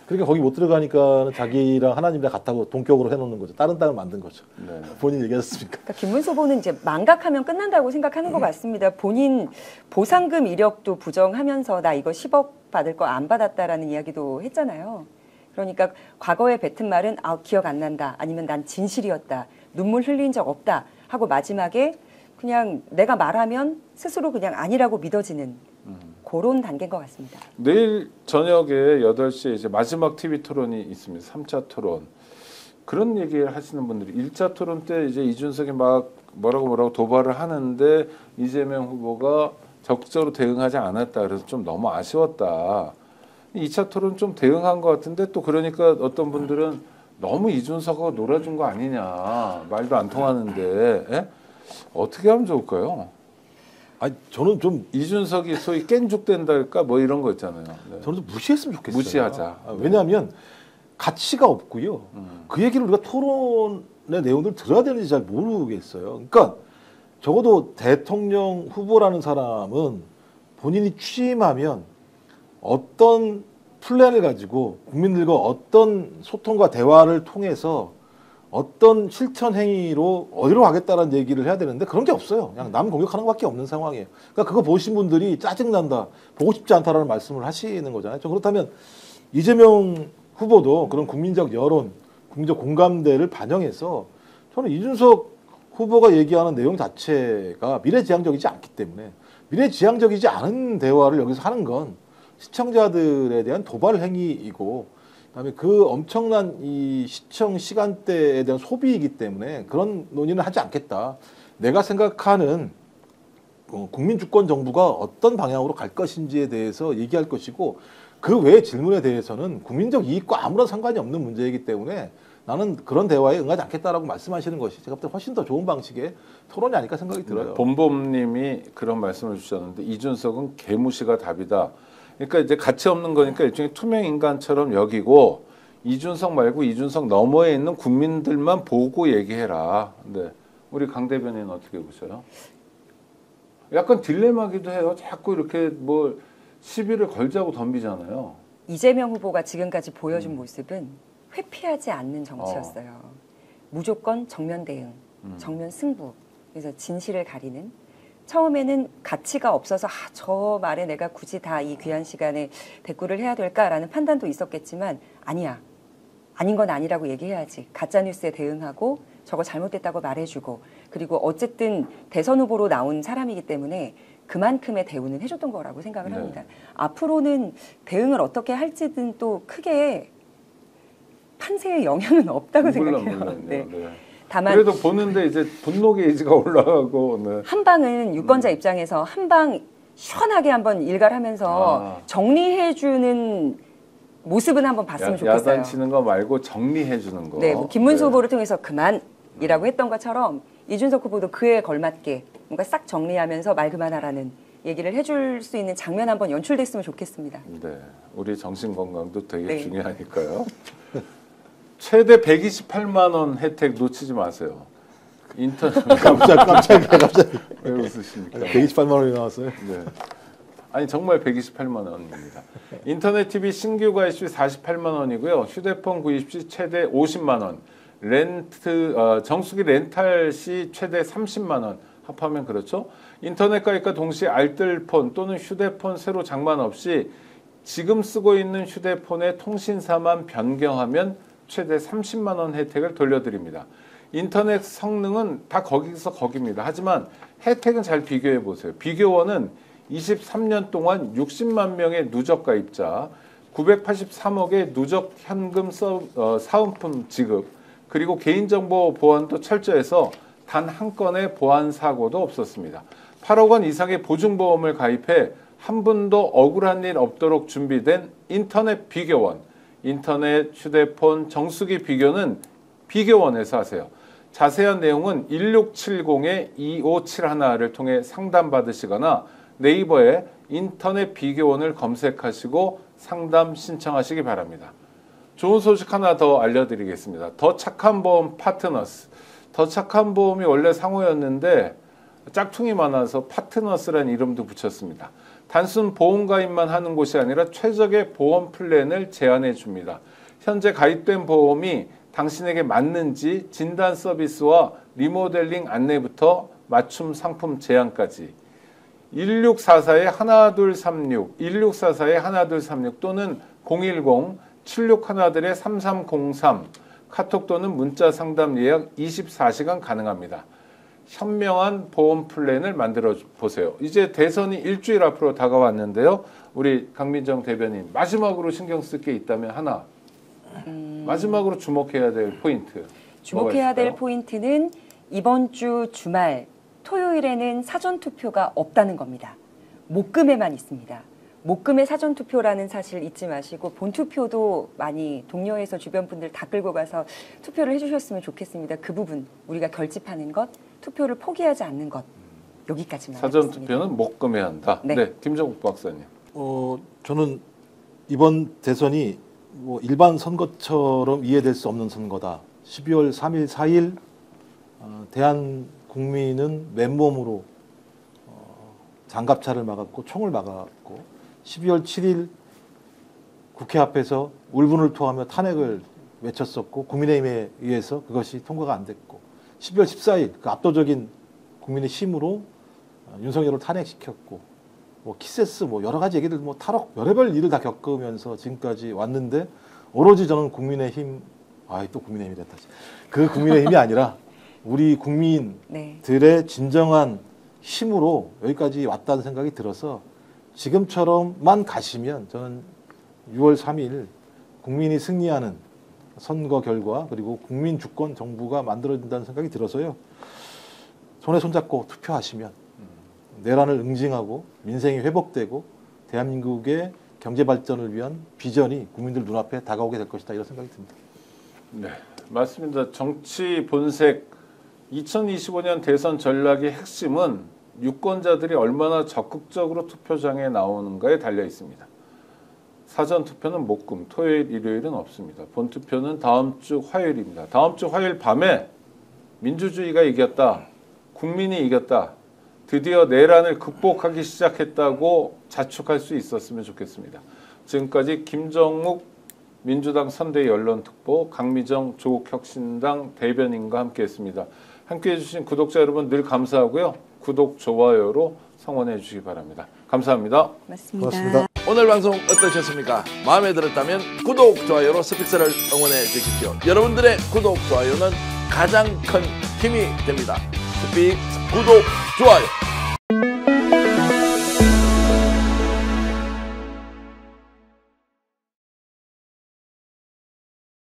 [SPEAKER 2] 그러니까 거기 못 들어가니까 자기랑 하나님이랑 같다고 동격으로 해놓는 거죠. 다른 땅을 만든 거죠.
[SPEAKER 1] 네.
[SPEAKER 2] 본인 얘기하셨습니까?
[SPEAKER 3] 그러니까 김문수 후보는 이제 망각하면 끝난다고 생각하는 것 같습니다. 본인 보상금 이력도 부정하면서 나 이거 10억 받을 거 안 받았다라는 이야기도 했잖아요. 그러니까 과거에 뱉은 말은 기억 안 난다, 아니면 난 진실이었다, 눈물 흘린 적 없다 하고 마지막에 그냥 내가 말하면 스스로 그냥 아니라고 믿어지는 그런 단계인 것 같습니다.
[SPEAKER 1] 내일 저녁에 8시에 이제 마지막 TV 토론이 있습니다. 3차 토론. 그런 얘기를 하시는 분들이 1차 토론 때 이제 이준석이 막 뭐라고 도발을 하는데 이재명 후보가 적극적으로 대응하지 않았다. 그래서 좀 너무 아쉬웠다. 2차 토론 좀 대응한 것 같은데 또 그러니까 어떤 분들은 너무 이준석하고 놀아준 거 아니냐. 말도 안 통하는데 에? 어떻게 하면 좋을까요?
[SPEAKER 2] 아니 저는 좀
[SPEAKER 1] 이준석이 소위 깬죽된달까 뭐 이런 거 있잖아요. 네.
[SPEAKER 2] 저는 좀 무시했으면 좋겠어요.
[SPEAKER 1] 무시하자.
[SPEAKER 2] 왜냐하면 가치가 없고요. 그 얘기를 우리가 토론의 내용들을 들어야 되는지 잘 모르겠어요. 그러니까 적어도 대통령 후보라는 사람은 본인이 취임하면 어떤 플랜을 가지고 국민들과 어떤 소통과 대화를 통해서 어떤 실천 행위로 어디로 가겠다라는 얘기를 해야 되는데 그런 게 없어요. 그냥 남 공격하는 것밖에 없는 상황이에요. 그러니까 그거 보신 분들이 짜증난다, 보고 싶지 않다라는 말씀을 하시는 거잖아요. 그렇다면 이재명 후보도 그런 국민적 여론, 국민적 공감대를 반영해서 저는 이준석 후보가 얘기하는 내용 자체가 미래지향적이지 않기 때문에 미래지향적이지 않은 대화를 여기서 하는 건 시청자들에 대한 도발 행위이고 그다음에 그 엄청난 이 시청 시간대에 대한 소비이기 때문에 그런 논의는 하지 않겠다. 내가 생각하는 국민 주권 정부가 어떤 방향으로 갈 것인지에 대해서 얘기할 것이고 그 외의 질문에 대해서는 국민적 이익과 아무런 상관이 없는 문제이기 때문에 나는 그런 대화에 응하지 않겠다라고 말씀하시는 것이 제가 볼 때 훨씬 더 좋은 방식의 토론이 아닐까 생각이 들어요.
[SPEAKER 1] 봄봄님이 그런 말씀을 주셨는데 이준석은 개무시가 답이다. 그러니까 이제 가치 없는 거니까 일종의 투명 인간처럼 여기고 이준석 말고 이준석 너머에 있는 국민들만 보고 얘기해라. 네. 우리 강 대변인은 어떻게 보셔요? 약간 딜레마기도 해요. 자꾸 이렇게 뭐 시비를 걸자고 덤비잖아요.
[SPEAKER 3] 이재명 후보가 지금까지 보여준 모습은 회피하지 않는 정치였어요. 무조건 정면 대응, 정면 승부. 그래서 진실을 가리는. 처음에는 가치가 없어서 저 말에 내가 굳이 다 이 귀한 시간에 대꾸를 해야 될까라는 판단도 있었겠지만 아니야. 아닌 건 아니라고 얘기해야지. 가짜뉴스에 대응하고 저거 잘못됐다고 말해주고 그리고 어쨌든 대선 후보로 나온 사람이기 때문에 그만큼의 대우는 해줬던 거라고 생각을 합니다. 앞으로는 대응을 어떻게 할지는 또 크게 판세에 영향은 없다고 생각해요.
[SPEAKER 1] 물론,
[SPEAKER 3] 네.
[SPEAKER 1] 네.
[SPEAKER 3] 다만
[SPEAKER 1] 그래도 보는데 이제 분노 게이지가 올라가고 네.
[SPEAKER 3] 한 방은 유권자 입장에서 한 방 시원하게 한번 일갈하면서 정리해주는 모습은 한번 봤으면 좋겠어요.
[SPEAKER 1] 야단치는 거 말고 정리해주는 거.
[SPEAKER 3] 네, 뭐 김문수 후보를 통해서 그만이라고 했던 것처럼 이준석 후보도 그에 걸맞게 뭔가 싹 정리하면서 말 그만하라는 얘기를 해줄 수 있는 장면 한번 연출됐으면 좋겠습니다.
[SPEAKER 1] 네, 우리 정신 건강도 되게
[SPEAKER 3] 네.
[SPEAKER 1] 중요하니까요. 최대 128만 원 혜택 놓치지 마세요. 인터넷
[SPEAKER 2] 갑자기
[SPEAKER 1] 왜 웃으십니까?
[SPEAKER 2] 128만 원이 나왔어요.
[SPEAKER 1] 네. 아니 정말 128만 원입니다. 인터넷 TV 신규 가입 시 48만 원이고요. 휴대폰 구입 시 최대 50만 원. 정수기 렌탈 시 최대 30만 원. 합하면 그렇죠. 인터넷 가입과 동시에 알뜰폰 또는 휴대폰 새로 장만 없이 지금 쓰고 있는 휴대폰의 통신사만 변경하면 최대 30만 원 혜택을 돌려드립니다. 인터넷 성능은 다 거기서 거기입니다. 하지만 혜택은 잘 비교해 보세요. 비교원은 23년 동안 60만 명의 누적 가입자, 983억의 누적 현금 사은품 지급, 그리고 개인정보 보안도 철저해서 단 한 건의 보안 사고도 없었습니다. 8억 원 이상의 보증보험을 가입해 한 분도 억울한 일 없도록 준비된 인터넷 비교원, 인터넷, 휴대폰, 정수기 비교는 비교원에서 하세요. 자세한 내용은 1670-2571를 통해 상담받으시거나 네이버에 인터넷 비교원을 검색하시고 상담 신청하시기 바랍니다. 좋은 소식 하나 더 알려드리겠습니다. 더 착한 보험 파트너스. 더 착한 보험이 원래 상호였는데 짝퉁이 많아서 파트너스라는 이름도 붙였습니다. 단순 보험 가입만 하는 곳이 아니라 최적의 보험 플랜을 제안해 줍니다. 현재 가입된 보험이 당신에게 맞는지 진단 서비스와 리모델링 안내부터 맞춤 상품 제안까지 1644-1236, 1644-1236 또는 010-7611-3303 카톡 또는 문자 상담 예약 24시간 가능합니다. 현명한 보험 플랜을 만들어 보세요. 이제 대선이 일주일 앞으로 다가왔는데요. 우리 강민정 대변인 마지막으로 신경 쓸 게 있다면 하나. 마지막으로 주목해야 될 포인트.
[SPEAKER 3] 주목해야 될 포인트는 이번 주 주말 토요일에는 사전투표가 없다는 겁니다. 목금에만 있습니다. 목금의 사전투표라는 사실 잊지 마시고 본투표도 많이 동료에서 주변 분들 다 끌고 가서 투표를 해주셨으면 좋겠습니다. 그 부분 우리가 결집하는 것, 투표를 포기하지 않는 것 여기까지만
[SPEAKER 1] 사전투표는 목금에 한다.
[SPEAKER 3] 네.
[SPEAKER 1] 네, 김정국 박사님.
[SPEAKER 2] 저는 이번 대선이 뭐 일반 선거처럼 이해될 수 없는 선거다. 12월 3일, 4일 대한 국민은 맨몸으로 장갑차를 막았고 총을 막았고 12월 7일 국회 앞에서 울분을 토하며 탄핵을 외쳤었고 국민의힘에 의해서 그것이 통과가 안 됐고 12월 14일 그 압도적인 국민의 힘으로 윤석열을 탄핵시켰고 뭐 키세스 뭐 여러 가지 얘기들 뭐 탈옥 별의별 일을 다 겪으면서 지금까지 왔는데 오로지 저는 국민의힘 또 국민의힘이 됐다. 그 국민의힘이 아니라 우리 국민들의 진정한 힘으로 여기까지 왔다는 생각이 들어서 지금처럼만 가시면 저는 6월 3일 국민이 승리하는 선거 결과 그리고 국민 주권 정부가 만들어진다는 생각이 들어서요. 손에 손잡고 투표하시면 내란을 응징하고 민생이 회복되고 대한민국의 경제 발전을 위한 비전이 국민들 눈앞에 다가오게 될 것이다 이런 생각이 듭니다.
[SPEAKER 1] 네, 맞습니다. 정치 본색 2025년 대선 전략의 핵심은 유권자들이 얼마나 적극적으로 투표장에 나오는가에 달려 있습니다. 사전 투표는 목금, 토요일, 일요일은 없습니다. 본 투표는 다음 주 화요일입니다. 다음 주 화요일 밤에 민주주의가 이겼다, 국민이 이겼다, 드디어 내란을 극복하기 시작했다고 자축할 수 있었으면 좋겠습니다. 지금까지 김정욱 민주당 선대위 언론특보, 강미정 조국혁신당 대변인과 함께했습니다. 함께해 주신 구독자 여러분 늘 감사하고요. 구독, 좋아요로 성원해 주시기 바랍니다. 감사합니다.
[SPEAKER 2] 고맙습니다.
[SPEAKER 7] 오늘 방송 어떠셨습니까? 마음에 들었다면 구독, 좋아요로 스픽스를 응원해 주십시오. 여러분들의 구독, 좋아요는 가장 큰 힘이 됩니다. 스픽스 구독, 좋아요.